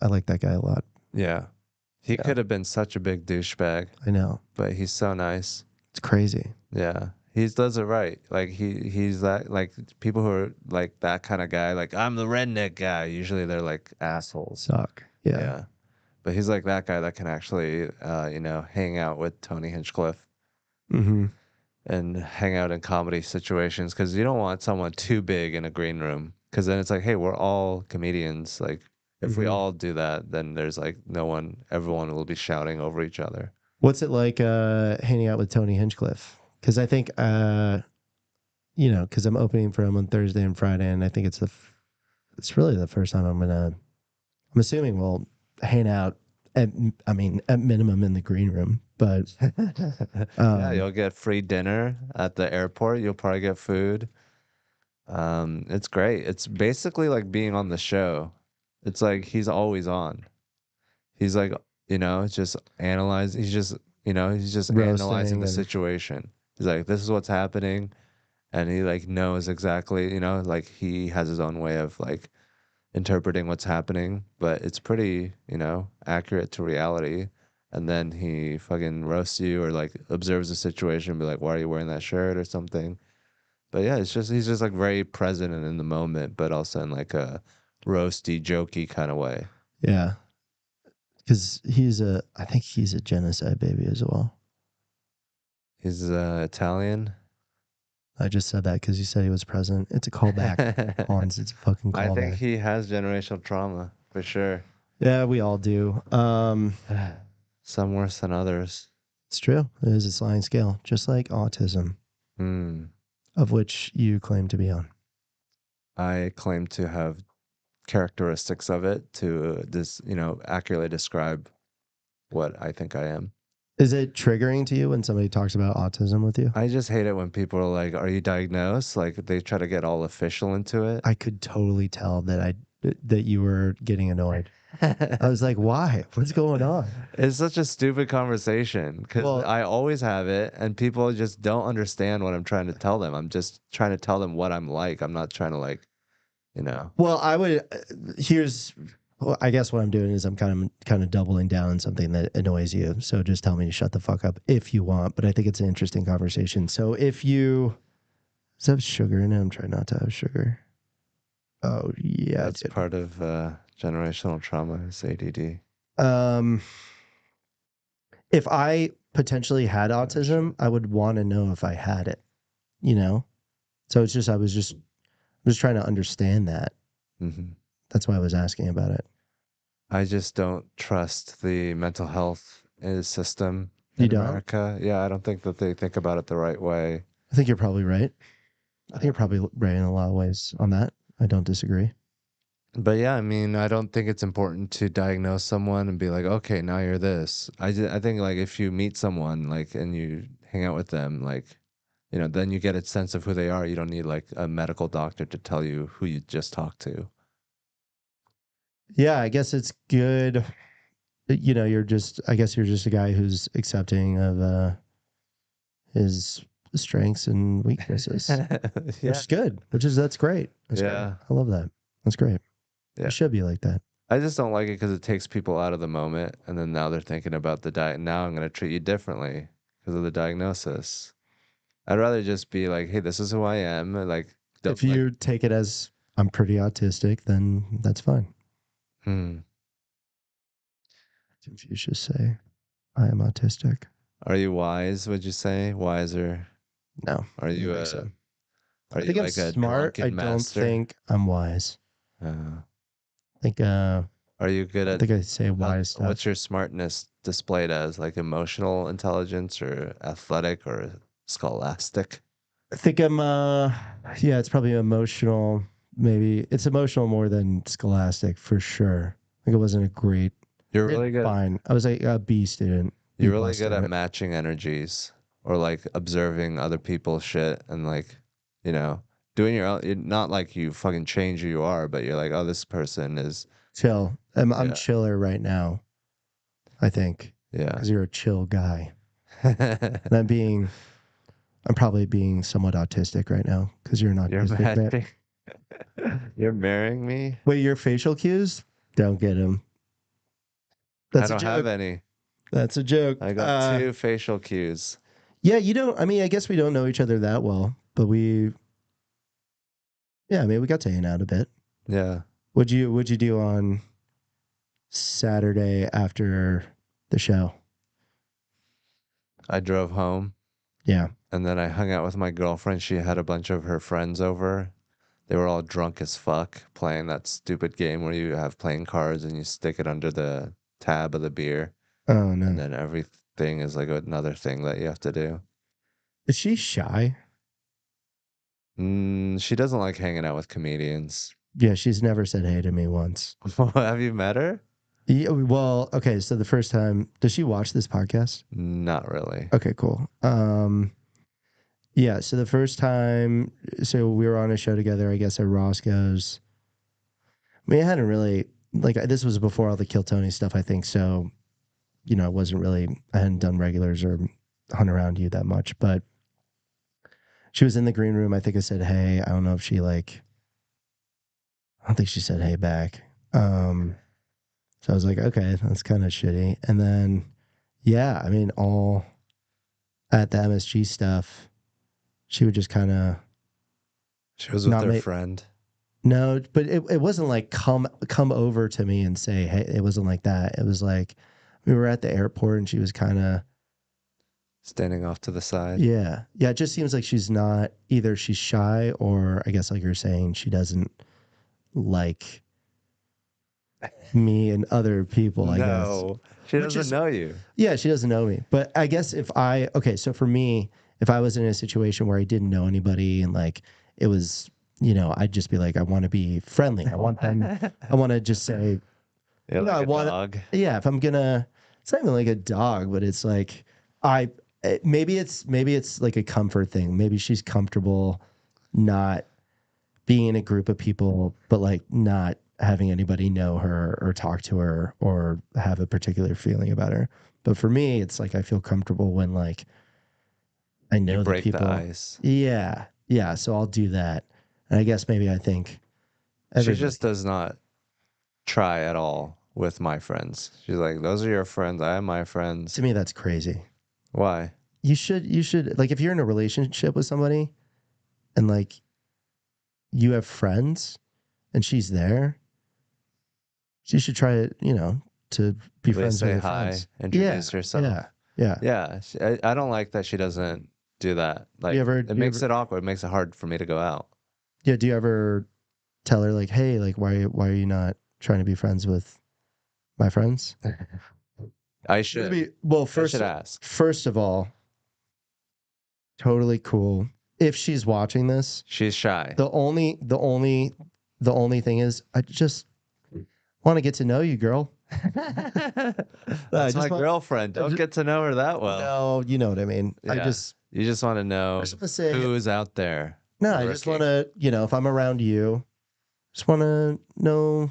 Speaker 1: I like that guy a lot.
Speaker 2: Yeah. He
Speaker 1: Yeah.
Speaker 2: could have been such a big douchebag,
Speaker 1: I know.
Speaker 2: but he's so nice.
Speaker 1: It's crazy.
Speaker 2: Yeah. He does it right. Like he's that like people who are like that kind of guy, like I'm the redneck guy. Usually they're like assholes.
Speaker 1: Suck. Yeah.
Speaker 2: Yeah. But he's like that guy that can actually hang out with Tony Hinchcliffe
Speaker 1: Mm-hmm.
Speaker 2: and hang out in comedy situations because you don't want someone too big in a green room because then it's like, hey, we're all comedians. Like, if we
Speaker 1: Mhm.
Speaker 2: all do that, then there's like everyone will be shouting over each other.
Speaker 1: What's it like hanging out with Tony Hinchcliffe? Because I think because I'm opening for him on Thursday and Friday, and I think it's really the first time I'm assuming we'll hang out at minimum in the green room, but
Speaker 2: Yeah, you'll get free dinner at the airport. You'll probably get food. It's great. It's basically like being on the show. It's like he's always on. He's like, just analyze. He's just analyzing
Speaker 1: roasting
Speaker 2: the
Speaker 1: and
Speaker 2: situation. He's like, this is what's happening. And he like knows exactly, like he has his own way of like interpreting what's happening, but it's pretty, accurate to reality. And then he fucking roasts you or like observes the situation and be like, why are you wearing that shirt or something? But yeah, he's just like very present and in the moment, but also in like a roasty, jokey kind of way.
Speaker 1: yeah, because I think he's a genocide baby as well.
Speaker 2: He's Italian.
Speaker 1: I just said that because you said he was president. It's a callback, Hans. It's a fucking
Speaker 2: I think
Speaker 1: callback.
Speaker 2: he has generational trauma for sure.
Speaker 1: Yeah, we all do.
Speaker 2: Some worse than others.
Speaker 1: It's true. It is a sliding scale, just like autism,
Speaker 2: Hmm.
Speaker 1: of which you claim to be on.
Speaker 2: I claim to have characteristics of it to accurately describe what I think I am.
Speaker 1: Is it triggering to you when somebody talks about autism with you?
Speaker 2: I just hate it when people are like, "Are you diagnosed?" Like they try to get all official into it.
Speaker 1: I could totally tell that you were getting annoyed. I was like, why? What's going on?
Speaker 2: It's such a stupid conversation because
Speaker 1: Well,
Speaker 2: I always have it, and people just don't understand what I'm trying to tell them. I'm just trying to tell them what I'm like. I'm not trying to
Speaker 1: well, I would. Well, I guess what I'm doing is I'm kind of doubling down on something that annoys you. So just tell me to shut the fuck up if you want. But I think it's an interesting conversation. So if you does it have sugar in it? I'm trying not to have sugar. Oh yeah,
Speaker 2: That's
Speaker 1: dude.
Speaker 2: part of generational trauma is ADD.
Speaker 1: Um, if I potentially had
Speaker 2: Oh,
Speaker 1: autism,
Speaker 2: shit.
Speaker 1: I would want to know if I had it. You know. So it's just I was just trying to understand that.
Speaker 2: Hmm.
Speaker 1: That's why I was asking about it.
Speaker 2: I just don't trust the mental health system
Speaker 1: You
Speaker 2: in
Speaker 1: don't?
Speaker 2: America. Yeah, I don't think that they think about it the right way.
Speaker 1: I think you're probably right. I think you're probably right in a lot of ways on that. I don't disagree.
Speaker 2: But yeah, I mean, I don't think it's important to diagnose someone and be like, okay, now you're this. I think like if you meet someone like and you hang out with them, like, then you get a sense of who they are. You don't need like a medical doctor to tell you who you just talked to.
Speaker 1: Yeah, I guess it's good. I guess you're just a guy who's accepting of his strengths and weaknesses, which
Speaker 2: Yeah.
Speaker 1: is good. That's great. That's great.
Speaker 2: Yeah.
Speaker 1: I love that. That's great.
Speaker 2: Yeah.
Speaker 1: It should be like that.
Speaker 2: I just don't like it because it takes people out of the moment, and then now they're thinking about the diet. Now I'm gonna treat you differently because of the diagnosis. I'd rather just be like, "Hey, this is who I am." And like,
Speaker 1: If
Speaker 2: like,
Speaker 1: you take it as I'm pretty autistic, then that's fine.
Speaker 2: hmm,
Speaker 1: Confucius say, I am autistic.
Speaker 2: are you wise? Would you say wiser?
Speaker 1: No,
Speaker 2: Are
Speaker 1: I
Speaker 2: you
Speaker 1: don't think
Speaker 2: a
Speaker 1: so.
Speaker 2: are
Speaker 1: I
Speaker 2: you
Speaker 1: think I'm
Speaker 2: like a
Speaker 1: smart. I
Speaker 2: drunken
Speaker 1: don't
Speaker 2: master?
Speaker 1: think I'm wise.
Speaker 2: Uh,
Speaker 1: I think
Speaker 2: are you good
Speaker 1: I don't
Speaker 2: at
Speaker 1: think I say wise
Speaker 2: what's
Speaker 1: stuff.
Speaker 2: your smartness displayed as? Like emotional intelligence or athletic or scholastic?
Speaker 1: I think I'm yeah, it's probably emotional. Maybe it's emotional more than scholastic for sure. I think it wasn't a
Speaker 2: You're
Speaker 1: did
Speaker 2: really good.
Speaker 1: fine. I was like a B student, B
Speaker 2: You're
Speaker 1: plus
Speaker 2: really good at
Speaker 1: student.
Speaker 2: matching energies. or like observing other people's shit and like, you know, doing your own. Not like you fucking change who you are, but you're like, oh, this person is,
Speaker 1: Chill. I'm
Speaker 2: yeah,
Speaker 1: chiller right now, I think,
Speaker 2: yeah.
Speaker 1: because you're a chill guy. And I'm probably being somewhat autistic right now because you're an
Speaker 2: You're
Speaker 1: autistic man.
Speaker 2: matching. You're marrying me?
Speaker 1: Wait, your facial cues? Don't get him.
Speaker 2: I
Speaker 1: That's a
Speaker 2: don't have
Speaker 1: joke.
Speaker 2: any.
Speaker 1: That's a joke.
Speaker 2: I got two facial cues.
Speaker 1: Yeah, you don't. I mean, I guess we don't know each other that well, but yeah, I mean, we got to hang out a bit.
Speaker 2: Yeah.
Speaker 1: What'd you do on Saturday after the show?
Speaker 2: I drove home
Speaker 1: Yeah.
Speaker 2: and then I hung out with my girlfriend. She had a bunch of her friends over. They were all drunk as fuck playing that stupid game where you have playing cards and you stick it under the tab of the beer
Speaker 1: Oh
Speaker 2: and
Speaker 1: no.
Speaker 2: then everything is like another thing that you have to do.
Speaker 1: Is she shy?
Speaker 2: She doesn't like hanging out with comedians.
Speaker 1: Yeah, she's never said hey to me once.
Speaker 2: Have you met her?
Speaker 1: Yeah, well, okay, so the first time, does she watch this podcast?
Speaker 2: Not really.
Speaker 1: Okay, cool. Yeah, so the first time, so we were on a show together, I guess at Roscoe's. I mean, I hadn't really, like, this was before all the Kill Tony stuff, I think. So, I wasn't really, I hadn't done regulars or hung around you that much. But she was in the green room. I think I said, hey. I don't know if she, like, I don't think she said hey back. So I was like, okay, that's kind of shitty. And then, yeah, I mean, all at the MSG stuff, she would just kind of
Speaker 2: She was with
Speaker 1: not
Speaker 2: her
Speaker 1: make,
Speaker 2: friend.
Speaker 1: no, but it wasn't like come over to me and say, hey, it wasn't like that. It was like we were at the airport and she was kind of,
Speaker 2: Standing off to the side.
Speaker 1: yeah. Yeah. It just seems like she's not, either she's shy or I guess like you're saying, she doesn't like me and other people, I guess.
Speaker 2: No, she
Speaker 1: Which
Speaker 2: doesn't
Speaker 1: is,
Speaker 2: know you.
Speaker 1: yeah, she doesn't know me. But I guess okay, so for me, if I was in a situation where I didn't know anybody and like it was, I'd just be like, I want to be friendly. I want to just say,
Speaker 2: You're
Speaker 1: I
Speaker 2: like a
Speaker 1: want
Speaker 2: dog.
Speaker 1: yeah, if I'm gonna, it's not even like a dog, but it's like, maybe it's like a comfort thing. Maybe she's comfortable not being in a group of people, but like not having anybody know her or talk to her or have a particular feeling about her. But for me, it's like I feel comfortable when like I
Speaker 2: You
Speaker 1: know the
Speaker 2: break the
Speaker 1: people.
Speaker 2: ice.
Speaker 1: Yeah. Yeah. So I'll do that. And I guess maybe I think
Speaker 2: She
Speaker 1: everybody.
Speaker 2: just does not try at all with my friends. She's like, those are your friends. I have my
Speaker 1: To
Speaker 2: friends.
Speaker 1: me, that's crazy.
Speaker 2: Why?
Speaker 1: You should like if you're in a relationship with somebody and like you have friends and she's there, she should try it, to be
Speaker 2: At least
Speaker 1: friends with
Speaker 2: say
Speaker 1: her
Speaker 2: hi,
Speaker 1: friends. Yeah.
Speaker 2: introduce herself.
Speaker 1: Yeah. Yeah.
Speaker 2: Yeah, I don't like that she doesn't do that.
Speaker 1: Do you
Speaker 2: Like,
Speaker 1: ever,
Speaker 2: it
Speaker 1: do you
Speaker 2: makes
Speaker 1: ever,
Speaker 2: it awkward. It makes it hard for me to go out.
Speaker 1: yeah, do you ever tell her like, hey, like, why are you not trying to be friends with my friends?
Speaker 2: I
Speaker 1: Maybe,
Speaker 2: should.
Speaker 1: well,
Speaker 2: I should ask.
Speaker 1: first of all, totally cool. If she's watching this,
Speaker 2: She's shy.
Speaker 1: the only thing is, I just want to get to know you, girl. I
Speaker 2: That's my
Speaker 1: just want,
Speaker 2: girlfriend.
Speaker 1: I
Speaker 2: Don't
Speaker 1: just,
Speaker 2: get to know her that well.
Speaker 1: no, you know what I mean.
Speaker 2: Yeah. You just want to
Speaker 1: I
Speaker 2: know
Speaker 1: just want to say,
Speaker 2: who's out there
Speaker 1: no, I just want
Speaker 2: lurking.
Speaker 1: to, if I'm around you, just want to know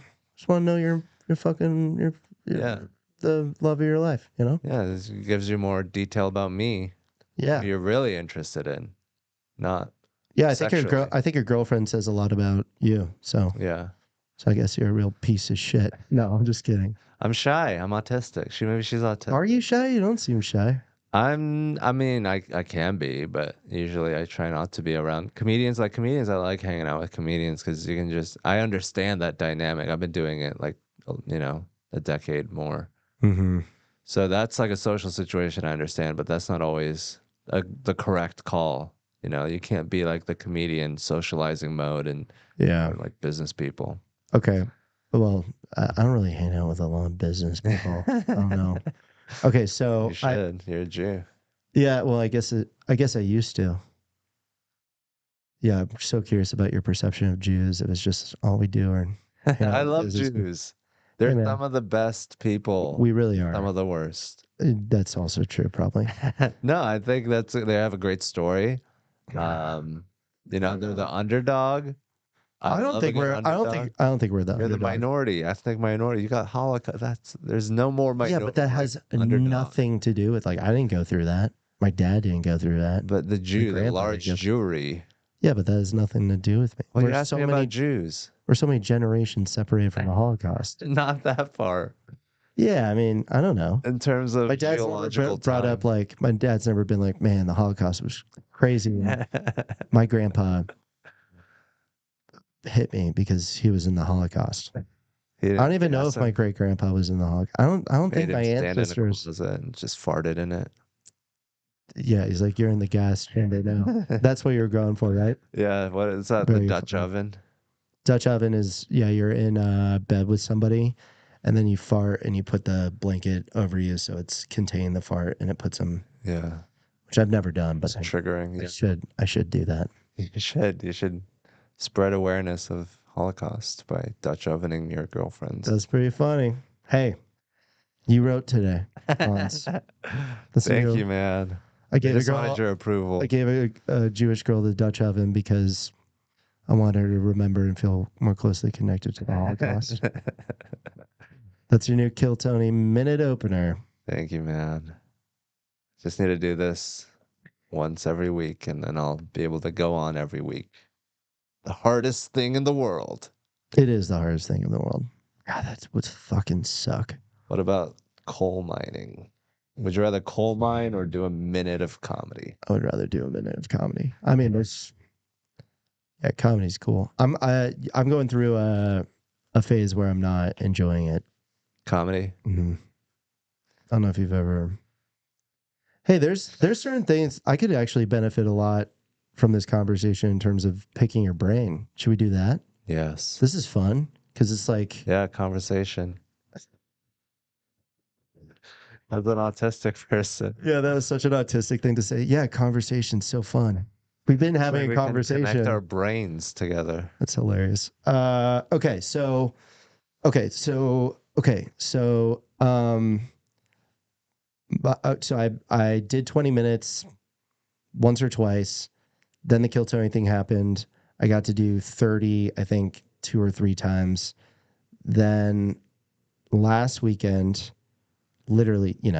Speaker 1: your fucking,
Speaker 2: Yeah.
Speaker 1: the love of your life,
Speaker 2: Yeah. This gives you more detail about me, who
Speaker 1: Yeah.
Speaker 2: you're really interested in, not
Speaker 1: Yeah,
Speaker 2: sexually.
Speaker 1: I think your girlfriend says a lot about you.
Speaker 2: Yeah.
Speaker 1: So I guess you're a real piece of shit. No, I'm just kidding.
Speaker 2: I'm shy. I'm autistic. Maybe she's autistic.
Speaker 1: Are you shy? You don't seem shy.
Speaker 2: I mean, I can be, but usually I try not to be around comedians. Like comedians, I like hanging out with comedians because you can just, I understand that dynamic. I've been doing it like, a decade more.
Speaker 1: Mm-hmm.
Speaker 2: So that's like a social situation I understand, but that's not always the correct call. You can't be like the comedian socializing mode and
Speaker 1: Yeah.
Speaker 2: or like business people.
Speaker 1: Okay. Well, I don't really hang out with a lot of business people. I don't know. Okay,
Speaker 2: You
Speaker 1: so
Speaker 2: should. You're a Jew.
Speaker 1: yeah, well, I guess I used to. Yeah, I'm so curious about your perception of Jews. It was just all we do or hang out
Speaker 2: I
Speaker 1: with
Speaker 2: love
Speaker 1: business people.
Speaker 2: Jews. They're
Speaker 1: man,
Speaker 2: some of the best people,
Speaker 1: we really
Speaker 2: some
Speaker 1: are.
Speaker 2: of the worst.
Speaker 1: That's also true, probably.
Speaker 2: No, I think they have a great story. Um, they're the underdog. I love a good underdog.
Speaker 1: I don't think we're the
Speaker 2: You're the
Speaker 1: underdog.
Speaker 2: minority, ethnic minority. You got Holocaust. There's no more
Speaker 1: Yeah, but that
Speaker 2: like
Speaker 1: has
Speaker 2: underdog.
Speaker 1: nothing to do with like I didn't go through that. My dad didn't go through that.
Speaker 2: But the
Speaker 1: My
Speaker 2: the
Speaker 1: grandpa
Speaker 2: large
Speaker 1: didn't go.
Speaker 2: Jewry.
Speaker 1: Yeah, but that has nothing to do with me.
Speaker 2: Well, you asked me about Jews.
Speaker 1: We're so many generations separated from the Holocaust.
Speaker 2: Not that far
Speaker 1: Yeah, I mean, I don't know.
Speaker 2: in terms
Speaker 1: My
Speaker 2: of
Speaker 1: dad's never
Speaker 2: geological
Speaker 1: brought up
Speaker 2: time.
Speaker 1: like my dad's never been like, man, the Holocaust was crazy. And my grandpa hit me because he was in the Holocaust.
Speaker 2: He
Speaker 1: I don't
Speaker 2: didn't
Speaker 1: even know
Speaker 2: gas
Speaker 1: if my
Speaker 2: him.
Speaker 1: great grandpa was in the Holocaust. I don't
Speaker 2: Made
Speaker 1: think my
Speaker 2: him stand in a
Speaker 1: ancestors.
Speaker 2: closet and just farted in it.
Speaker 1: Yeah, he's like, you're in the gas chamber now. That's what you're going for, right?
Speaker 2: Yeah, what is that? The
Speaker 1: Very
Speaker 2: Dutch
Speaker 1: funny.
Speaker 2: oven?
Speaker 1: Dutch oven is, yeah, you're in bed with somebody and then you fart and you put the blanket over you so it's contained the fart and it puts them,
Speaker 2: Yeah,
Speaker 1: which I've never done, but
Speaker 2: it's triggering.
Speaker 1: I should do that.
Speaker 2: You should spread awareness of Holocaust by Dutch ovening your girlfriends.
Speaker 1: That's pretty funny. Hey, you wrote today, Hans. Listen,
Speaker 2: Thank you, man.
Speaker 1: I
Speaker 2: I
Speaker 1: gave
Speaker 2: just wanted your
Speaker 1: I
Speaker 2: approval.
Speaker 1: gave a Jewish girl the Dutch oven because I want her to remember and feel more closely connected to the Holocaust. That's your new Kill Tony minute opener.
Speaker 2: Thank you, man. Just need to do this once every week, and then I'll be able to go on every week. The hardest thing in the world.
Speaker 1: It is the hardest thing in the world. God, that's would fucking suck.
Speaker 2: What about coal mining? Would you rather coal mine or do a minute of comedy?
Speaker 1: I would rather do a minute of comedy. I mean, comedy's cool. I'm going through a phase where I'm not enjoying it.
Speaker 2: Comedy?
Speaker 1: Mhm. I don't know if you've ever. Hey, there's certain things I could actually benefit a lot from this conversation in terms of picking your brain. Should we do that?
Speaker 2: Yes.
Speaker 1: This is fun because it's like,
Speaker 2: Yeah, conversation. As an autistic person.
Speaker 1: yeah, that was such an autistic thing to say. Yeah, conversation's so fun. We've been
Speaker 2: It's like
Speaker 1: having a
Speaker 2: we can connect our
Speaker 1: conversation.
Speaker 2: brains together.
Speaker 1: That's hilarious. So I did 20 minutes once or twice. Then the Kill Tony thing happened. I got to do 30, I think, 2 or 3 times. Then last weekend, literally,
Speaker 2: You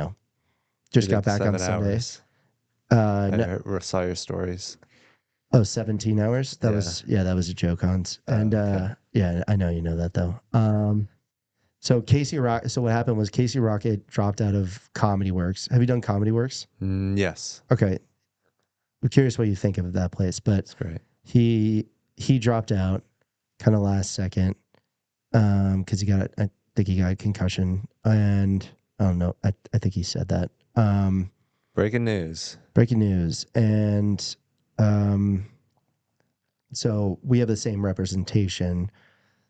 Speaker 1: just
Speaker 2: did
Speaker 1: got
Speaker 2: the
Speaker 1: back on
Speaker 2: 7
Speaker 1: Sunday.
Speaker 2: hours.
Speaker 1: No,
Speaker 2: Saw your stories.
Speaker 1: oh, 17 hours. That
Speaker 2: Yeah.
Speaker 1: was, yeah, that was a joke, Hans.
Speaker 2: Oh,
Speaker 1: And
Speaker 2: okay.
Speaker 1: yeah, I know you know that though. So so what happened was Casey Rocket dropped out of Comedy Works. Have you done Comedy Works?
Speaker 2: Yes.
Speaker 1: Okay. I'm curious what you think of that place, but
Speaker 2: That's great.
Speaker 1: he dropped out kind of last second because I think he got a concussion, and I don't know, I think he said that.
Speaker 2: Breaking news.
Speaker 1: Breaking news, and um, so we have the same representation.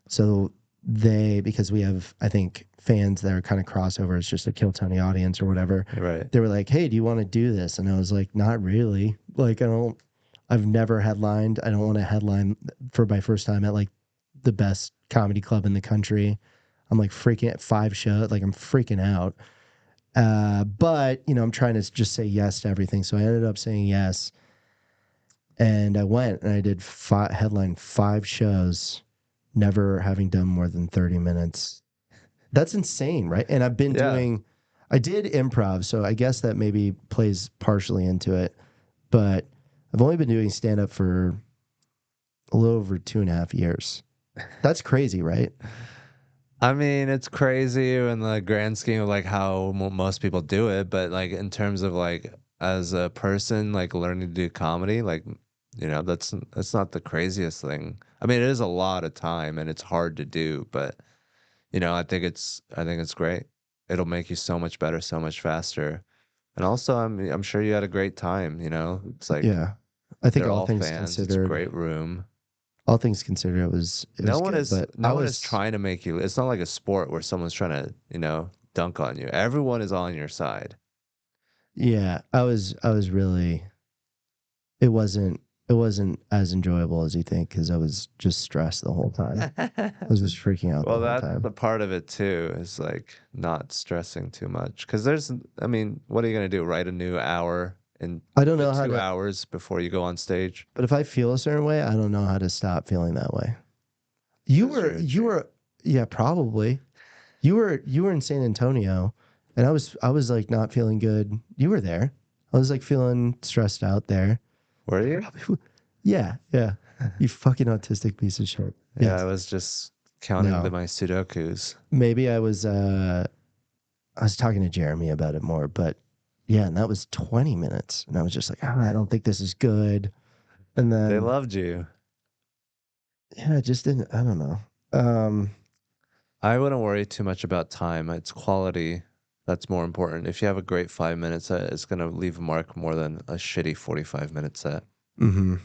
Speaker 1: So because we have, I think, fans that are kind of crossovers, just a Kill Tony audience or whatever.
Speaker 2: Right.
Speaker 1: They were like, "Hey, do you want to do this?" And I was like, "Not really. Like, I've never headlined. I don't want to headline for my first time at like the best comedy club in the country. I'm like freaking at 5 shows. Like I'm freaking out. But I'm trying to just say yes to everything. So I ended up saying yes, and I went and I did headline 5 shows, never having done more than 30 minutes. That's insane, right? And
Speaker 2: Yeah.
Speaker 1: I did improv, so I guess that maybe plays partially into it. But I've only been doing stand up for a little over 2.5 years. That's crazy, right?
Speaker 2: I mean, it's crazy in the grand scheme of like how most people do it, but like in terms of like as a person like learning to do comedy, like that's not the craziest thing. I mean, it is a lot of time and it's hard to do, but I think it's great. It'll make you so much better, so much faster. And also, I'm sure you had a great time, It's like
Speaker 1: Yeah. I think
Speaker 2: they're all fans. It's a great room.
Speaker 1: all things considered, it was good. But
Speaker 2: No one is trying to make you. It's not like a sport where someone's trying to, dunk on you. Everyone is on your side.
Speaker 1: yeah, I was really, it wasn't. it wasn't as enjoyable as you think because I was just stressed the whole time. I was just freaking out the
Speaker 2: Well,
Speaker 1: whole
Speaker 2: that's
Speaker 1: time.
Speaker 2: the part of it too, is like not stressing too much. Because I mean, what are you gonna do? Write a new hour in
Speaker 1: I don't know how
Speaker 2: 2 hours before you go on stage?
Speaker 1: but if I feel a certain way, I don't know how to stop feeling that way. You
Speaker 2: Because
Speaker 1: were,
Speaker 2: you're a
Speaker 1: you
Speaker 2: dream.
Speaker 1: were, yeah, probably. You were in San Antonio, and I was like not feeling good. You were there. I was like feeling stressed out there.
Speaker 2: Were you?
Speaker 1: Yeah, yeah. You fucking autistic piece of shit.
Speaker 2: Yeah, I
Speaker 1: Yes.
Speaker 2: was just counting
Speaker 1: No.
Speaker 2: my Sudokus.
Speaker 1: Maybe I was talking to Jeremy about it more, but yeah, and that was 20 minutes. And I was just like, oh, I don't think this is good. And
Speaker 2: They
Speaker 1: then
Speaker 2: loved you.
Speaker 1: yeah, it just didn't I don't know. Um
Speaker 2: I wouldn't worry too much about time. It's quality that's more important. If you have a great 5 minute set, it's gonna leave a mark more than a shitty 45-minute set.
Speaker 1: mhm.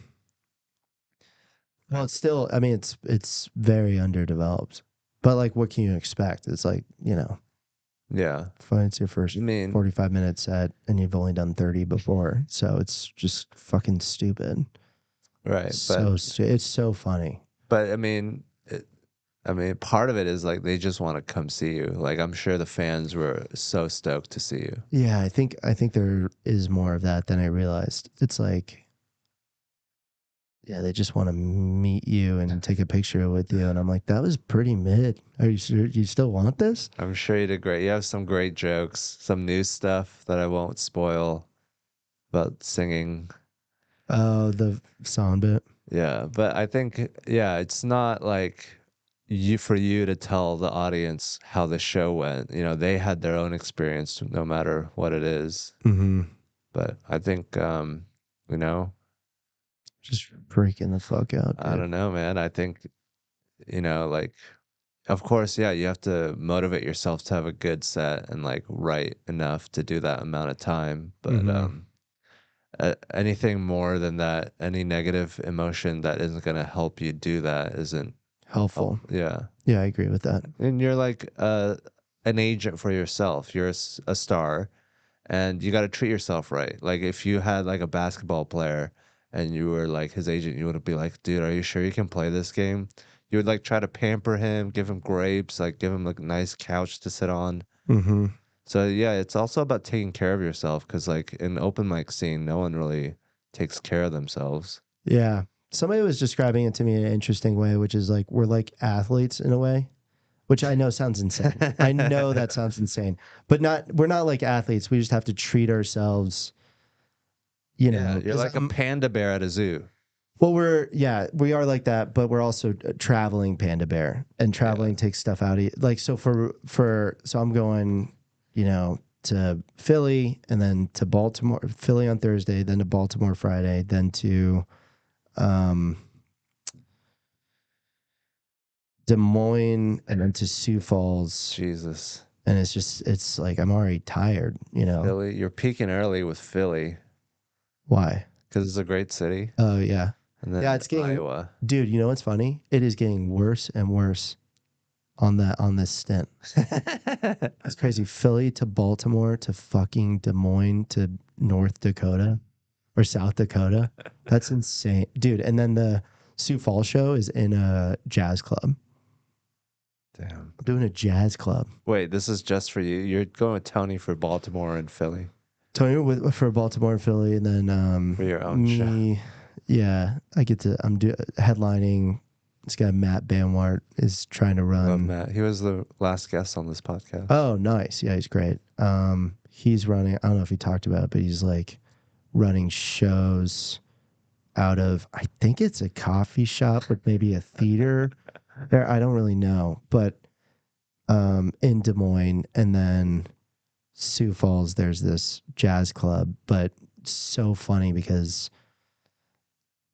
Speaker 1: Well, it's still I mean it's very underdeveloped. But like what can you expect? It's like,
Speaker 2: Yeah.
Speaker 1: fine, it's your
Speaker 2: I
Speaker 1: first
Speaker 2: mean,
Speaker 1: 45-minute set and you've only done 30 before. So it's just fucking stupid.
Speaker 2: right.
Speaker 1: It's so funny.
Speaker 2: But I mean, part of it is like they just want to come see you. Like I'm sure the fans were so stoked to see you.
Speaker 1: Yeah, I think there is more of that than I realized. It's like, yeah, they just want to meet you and take a picture with you, and I'm like, that was pretty mid. Are you sure you still want this?
Speaker 2: I'm sure you did great. You have some great jokes, some new stuff that I won't spoil about singing.
Speaker 1: Oh, the song bit.
Speaker 2: Yeah, but I think yeah, it's not like for you to tell the audience how the show went. You know, they had their own experience no matter what it is.
Speaker 1: Mm-hmm.
Speaker 2: But I think you know,
Speaker 1: Just freaking the fuck out,
Speaker 2: I
Speaker 1: dude.
Speaker 2: don't know, man. I think, like of course, yeah, you have to motivate yourself to have a good set and like write enough to do that amount of time. But
Speaker 1: Mm-hmm.
Speaker 2: anything more than that, any negative emotion that isn't going to help you do that isn't help.
Speaker 1: Helpful.
Speaker 2: Yeah.
Speaker 1: Yeah, I agree with that.
Speaker 2: And you're like an agent for yourself. You're a star and you got to treat yourself right. Like if you had like a basketball player and you were like his agent, you would be like, dude, are you sure you can play this game? You would like try to pamper him, give him grapes, like give him like a nice couch to sit on.
Speaker 1: Mm-hmm.
Speaker 2: So yeah, it's also about taking care of yourself because like in open mic scene, no one really takes care of themselves.
Speaker 1: Yeah. Somebody was describing it to me in an interesting way, which is like we're like athletes in a way, which I know sounds insane. I know that sounds insane, but we're not like athletes. We just have to treat ourselves,
Speaker 2: Yeah, you're
Speaker 1: because
Speaker 2: like a panda bear at a zoo.
Speaker 1: well, yeah, we are like that, but we're also a traveling panda bear, and
Speaker 2: Yeah.
Speaker 1: traveling takes stuff out of you. Like, so so I'm going, to Philly and then to Baltimore, Philly on Thursday, then to Baltimore Friday, then to, um, Des Moines, and then to Sioux Falls.
Speaker 2: Jesus.
Speaker 1: And it's like, I'm already tired.
Speaker 2: Philly, you're peaking early with Philly
Speaker 1: Why?
Speaker 2: because it's a great city.
Speaker 1: Oh, yeah.
Speaker 2: And
Speaker 1: Yeah,
Speaker 2: then
Speaker 1: it's getting,
Speaker 2: Iowa.
Speaker 1: dude, you know what's funny? It is getting worse and worse on this stint. That's crazy. Philly to Baltimore to fucking Des Moines to North Dakota or South Dakota. That's insane. Dude, and then the Sioux Falls show is in a jazz club.
Speaker 2: Damn.
Speaker 1: I'm doing a jazz club.
Speaker 2: Wait, this is just for you. You're going with Tony for Baltimore and Philly
Speaker 1: Tony for Baltimore and Philly, and then
Speaker 2: for your own show.
Speaker 1: me, yeah, I'm headlining. This guy Matt Banwart is trying to
Speaker 2: Love
Speaker 1: run.
Speaker 2: Matt. He was the last guest on this podcast.
Speaker 1: Oh, nice. Yeah, he's great. He's running. I don't know if he talked about it, but he's like running shows out of, I think it's a coffee shop with maybe a theater there. I don't really know, but in Des Moines, and then Sioux Falls, there's this jazz club, but so funny because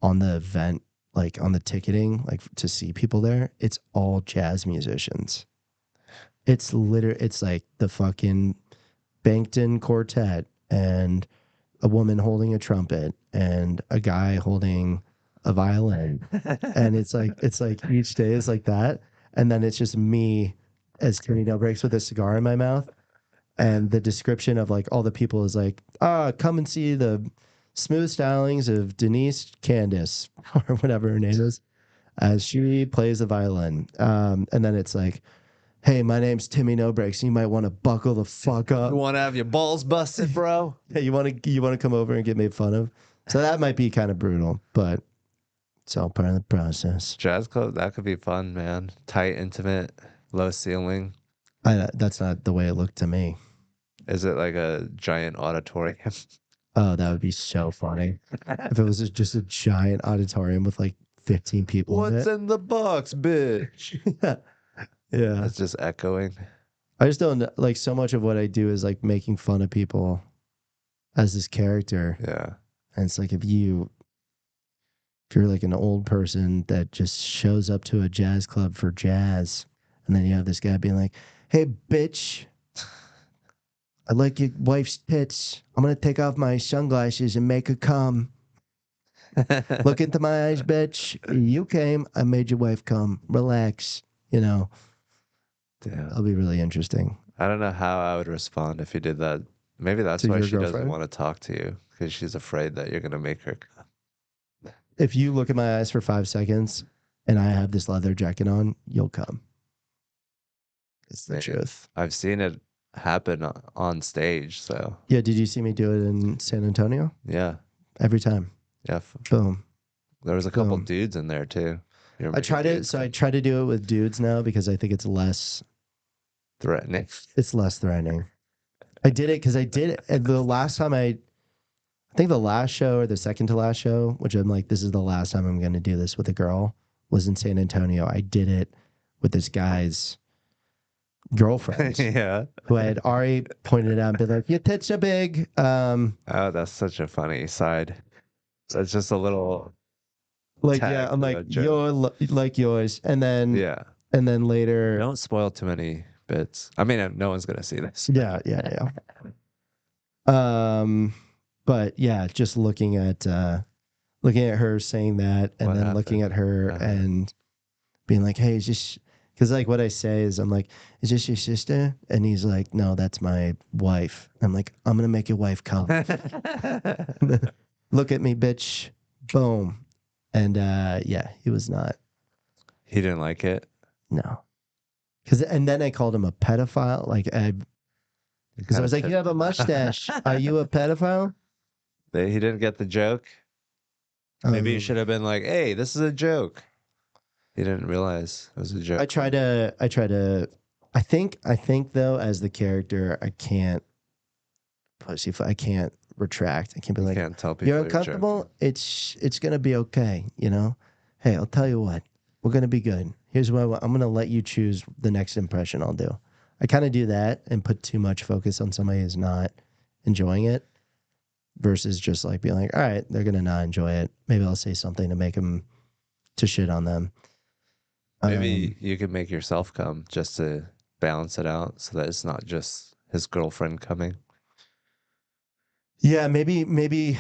Speaker 1: on the event, like on the ticketing, like to see people there, it's all jazz musicians. It's like the fucking Bankton Quartet and a woman holding a trumpet and a guy holding a violin. And it's like each day is like that. And then it's just me as Timmy breaks with a cigar in my mouth. And the description of like all the people is like, come and see the smooth stylings of Denise Candace or whatever her name is, as she plays the violin. And then it's like, hey, my name's Timmy No Breaks. You might want to buckle the fuck up.
Speaker 2: You want to have your balls busted, bro?
Speaker 1: Yeah, you want to come over and get made fun of. So that might be kind of brutal, but it's all part of the process.
Speaker 2: Jazz club, that could be fun, man. Tight, intimate, low ceiling.
Speaker 1: That's not the way it looked to me.
Speaker 2: Is it like a giant auditorium?
Speaker 1: Oh, that would be so funny if it was just a giant auditorium with like 15 people in
Speaker 2: What's
Speaker 1: it.
Speaker 2: in the box, bitch?
Speaker 1: Yeah.
Speaker 2: It's just echoing.
Speaker 1: I just don't like so much of what I do is like making fun of people as this character.
Speaker 2: Yeah.
Speaker 1: And it's like if you're like an old person that just shows up to a jazz club for jazz, and then you have this guy being like, hey, bitch, I like your wife's tits. I'm going to take off my sunglasses and make her come. Look into my eyes, bitch. You came. I made your wife come. Relax.
Speaker 2: Yeah.
Speaker 1: That'll be really interesting.
Speaker 2: I don't know how I would respond if you did that. Maybe that's
Speaker 1: To
Speaker 2: why
Speaker 1: your
Speaker 2: she doesn't
Speaker 1: girlfriend?
Speaker 2: want to talk to you because she's afraid that you're going to make her.
Speaker 1: If you look at my eyes for 5 seconds and I have this leather jacket on, you'll come. It's the
Speaker 2: Maybe.
Speaker 1: truth.
Speaker 2: I've seen it happen on stage. So,
Speaker 1: Yeah. Did you see me do it in San Antonio?
Speaker 2: yeah.
Speaker 1: Every time.
Speaker 2: Yeah.
Speaker 1: Boom.
Speaker 2: There was a couple
Speaker 1: Boom.
Speaker 2: dudes in there too. You're
Speaker 1: I try to do it with dudes now because I think it's less
Speaker 2: threatening.
Speaker 1: threatening. I did it because I did it. And the last time I think the last show or the second to last show, which I'm like, this is the last time I'm going to do this with a girl, was in San Antonio. I did it with this guy's girlfriend
Speaker 2: Yeah.
Speaker 1: who I had already pointed out and been like, your tits are big.
Speaker 2: Oh, that's such a funny side. So it's just a little
Speaker 1: Like,
Speaker 2: tag
Speaker 1: yeah, I'm
Speaker 2: to
Speaker 1: like,
Speaker 2: a joke.
Speaker 1: you're like yours. And
Speaker 2: Yeah.
Speaker 1: then later,
Speaker 2: Don't spoil too many bits. I mean, no one's gonna see this.
Speaker 1: yeah. But yeah, just looking at her saying that, and
Speaker 2: What
Speaker 1: then looking at
Speaker 2: happened?
Speaker 1: her
Speaker 2: Uh-huh.
Speaker 1: and being like, "Hey, is this?" Because like what I say is, I'm like, "Is this your sister?" And he's like, "No, that's my wife." I'm like, "I'm gonna make your wife come. Look at me, bitch." Boom. And yeah, he was not.
Speaker 2: He didn't like it.
Speaker 1: No. And then I called him a pedophile. Like because I was like, "You have a mustache. Are you a pedophile?"
Speaker 2: He didn't get the joke. Maybe you should have been like, "Hey, this is a joke." He didn't realize it was a joke.
Speaker 1: I try to I think though, as the character, I can't I can't retract. I can't be
Speaker 2: You
Speaker 1: like,
Speaker 2: can't tell people
Speaker 1: you're
Speaker 2: you're
Speaker 1: uncomfortable,
Speaker 2: joking.
Speaker 1: it's gonna be okay, you know? Hey, I'll tell you what, we're gonna be good. Here's what I'm gonna let you choose the next impression I'll do. I kind of do that and put too much focus on somebody who's not enjoying it versus just like being like, all right, they're gonna not enjoy it. Maybe I'll say something to make them to shit on them.
Speaker 2: Maybe you could make yourself come just to balance it out so that it's not just his girlfriend coming.
Speaker 1: Yeah, maybe.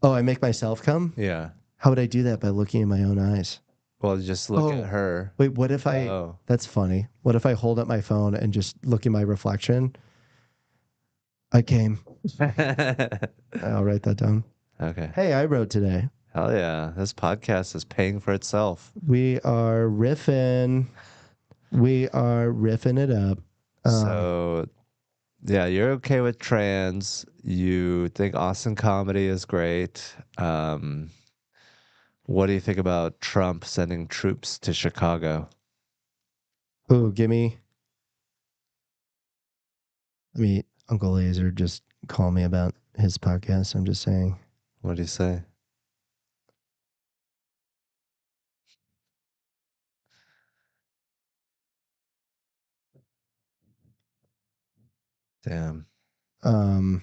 Speaker 1: Oh, I make myself come?
Speaker 2: Yeah.
Speaker 1: How would I do that? By looking in my own eyes.
Speaker 2: Well, just look at
Speaker 1: Oh,
Speaker 2: her.
Speaker 1: wait, what if
Speaker 2: Oh.
Speaker 1: that's funny. What if I hold up my phone and just look in my reflection? I came. I'll write that down.
Speaker 2: Okay.
Speaker 1: Hey, I wrote today.
Speaker 2: Hell yeah. This podcast is paying for itself.
Speaker 1: We are riffing. We are riffing it up.
Speaker 2: So, yeah, you're okay with trans. You think Austin comedy is great. What do you think about Trump sending troops to Chicago?
Speaker 1: Oh, gimme. I mean, Uncle Laser just called me about his podcast. I'm just saying.
Speaker 2: What do you say? Damn.
Speaker 1: Um,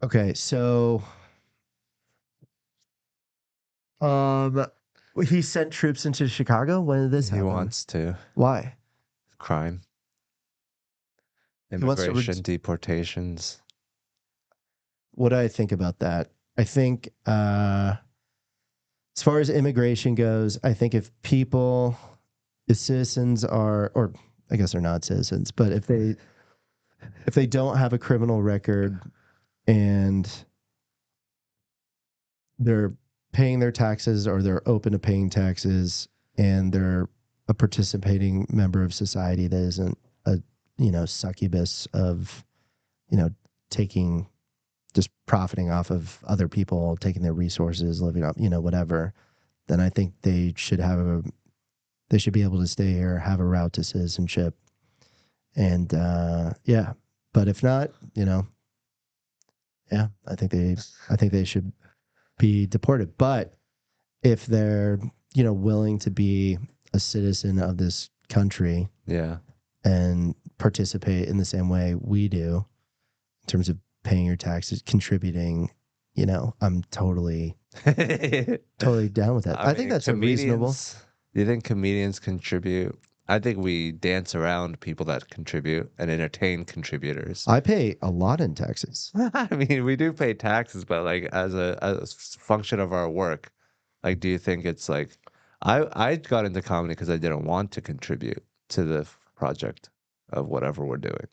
Speaker 1: okay, so Um, he sent troops into Chicago. When did this
Speaker 2: He
Speaker 1: happen?
Speaker 2: wants to.
Speaker 1: Why?
Speaker 2: Crime.
Speaker 1: He wants to.
Speaker 2: Immigration, deportations.
Speaker 1: What do I think about that? I think, as far as immigration goes, I think if citizens are, or I guess they're not citizens, but if they don't have a criminal record, and they're paying their taxes or they're open to paying taxes and they're a participating member of society that isn't a succubus of taking just profiting off of other people, taking their resources, living up, whatever, then I think they should be able to stay here, have a route to citizenship. And yeah. But if not, yeah, I think they should be deported. But if they're, willing to be a citizen of this country
Speaker 2: Yeah.
Speaker 1: and participate in the same way we do in terms of paying your taxes, contributing, I'm totally down with that. I think
Speaker 2: mean,
Speaker 1: that's a reasonable.
Speaker 2: do you think comedians contribute? I think we dance around people that contribute and entertain contributors.
Speaker 1: I pay a lot in taxes.
Speaker 2: I mean, we do pay taxes, but like as a function of our work, like, do you think it's like, I got into comedy because I didn't want to contribute to the project of whatever we're doing.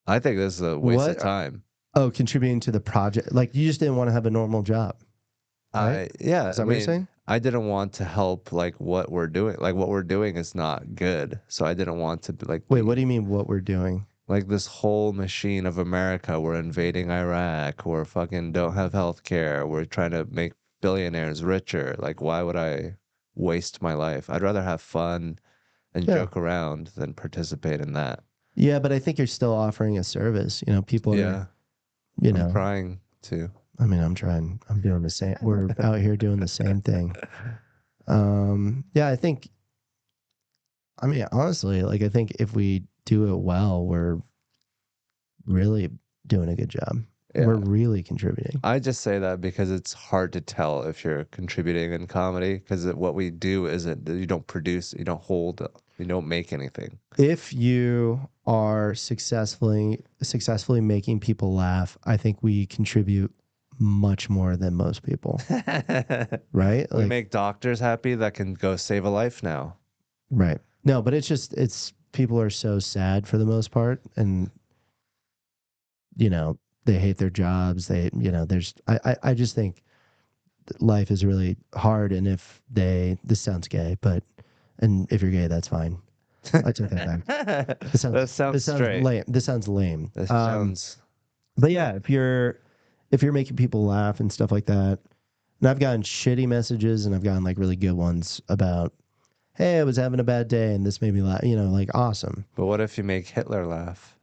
Speaker 2: I think this is a waste of
Speaker 1: What?
Speaker 2: time.
Speaker 1: Oh, contributing to the project. Like you just didn't want to have a normal job, right?
Speaker 2: Yeah,
Speaker 1: Is
Speaker 2: I
Speaker 1: that what you're
Speaker 2: mean,
Speaker 1: saying?
Speaker 2: I didn't want to help like what we're doing. Like what we're doing is not good. So I didn't want to be like
Speaker 1: Wait, what do you mean what we're doing?
Speaker 2: like this whole machine of America. We're invading Iraq. We're fucking don't have health care. We're trying to make billionaires richer. Like why would I waste my life? I'd rather have fun and
Speaker 1: Yeah.
Speaker 2: joke around than participate in that.
Speaker 1: Yeah, but I think you're still offering a service. People are,
Speaker 2: Yeah, I'm trying to.
Speaker 1: I mean, I'm trying, I'm doing the same. We're out here doing the same thing. Yeah, I mean, honestly, like, I think if we do it well, we're really doing a good job.
Speaker 2: Yeah.
Speaker 1: We're really contributing.
Speaker 2: I just say that because it's hard to tell if you're contributing in comedy because what we do isn't you don't produce, you don't hold, you don't make anything.
Speaker 1: If you are successfully making people laugh, I think we contribute much more than most people, right?
Speaker 2: We
Speaker 1: Like,
Speaker 2: make doctors happy that can go save a life now.
Speaker 1: right. No, but it's people are so sad for the most part, and they hate their jobs. I just think that life is really hard. And if this sounds gay, and if you're gay, that's fine. I take that back.
Speaker 2: That sounds straight.
Speaker 1: Lame. This sounds lame.
Speaker 2: That sounds.
Speaker 1: But yeah, if you're making people laugh and stuff like that, and I've gotten shitty messages and I've gotten like really good ones about, hey, I was having a bad day and this made me laugh, like awesome.
Speaker 2: But what if you make Hitler laugh?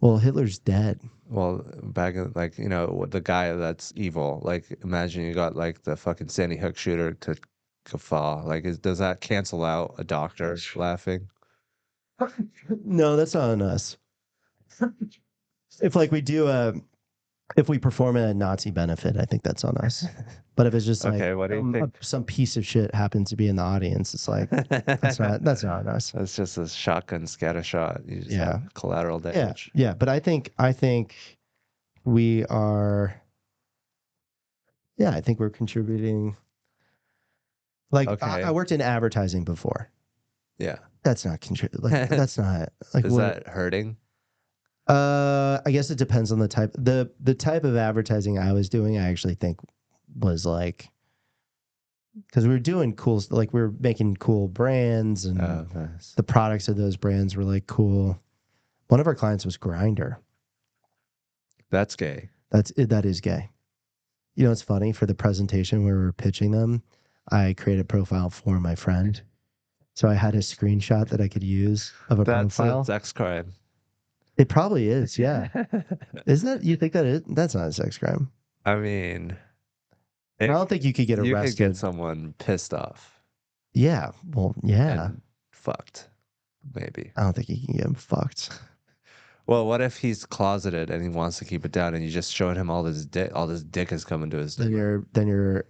Speaker 1: Well, Hitler's dead.
Speaker 2: Well, back in like, the guy that's evil. Like, imagine you got like the fucking Sandy Hook shooter to guffaw. Like, does that cancel out a doctor laughing?
Speaker 1: No, that's not on us. If like if we perform at a Nazi benefit, I think that's on us. But if it's just like
Speaker 2: Okay, what do you think?
Speaker 1: some piece of shit happens to be in the audience, it's like that's not on us.
Speaker 2: That's just a shotgun scatter shot. You just
Speaker 1: Yeah.
Speaker 2: have collateral damage.
Speaker 1: Yeah. But I think we are. Yeah, I think we're contributing. Like
Speaker 2: Okay.
Speaker 1: I worked in advertising before.
Speaker 2: Yeah.
Speaker 1: That's not like that's not like
Speaker 2: Is that hurting?
Speaker 1: I guess it depends on the type. The type of advertising I was doing, I actually think was like, because we were doing cool, like we were making cool brands and
Speaker 2: Oh, nice.
Speaker 1: the products of those brands were like cool. One of our clients was Grinder.
Speaker 2: That's gay.
Speaker 1: That is gay. It's funny, for the presentation where we were pitching them, I created a profile for my friend. So I had a screenshot that I could use of a profile.
Speaker 2: That's a sex crime.
Speaker 1: It probably is, yeah. Isn't that, you think that is? That's not a sex crime.
Speaker 2: I mean,
Speaker 1: I don't think you could get
Speaker 2: you
Speaker 1: arrested.
Speaker 2: could get someone pissed off.
Speaker 1: Yeah, well, yeah.
Speaker 2: And fucked, maybe.
Speaker 1: I don't think you can get him fucked.
Speaker 2: Well, what if he's closeted and he wants to keep it down, and you just showed him all this dick? All this dick is coming to his.
Speaker 1: Then you're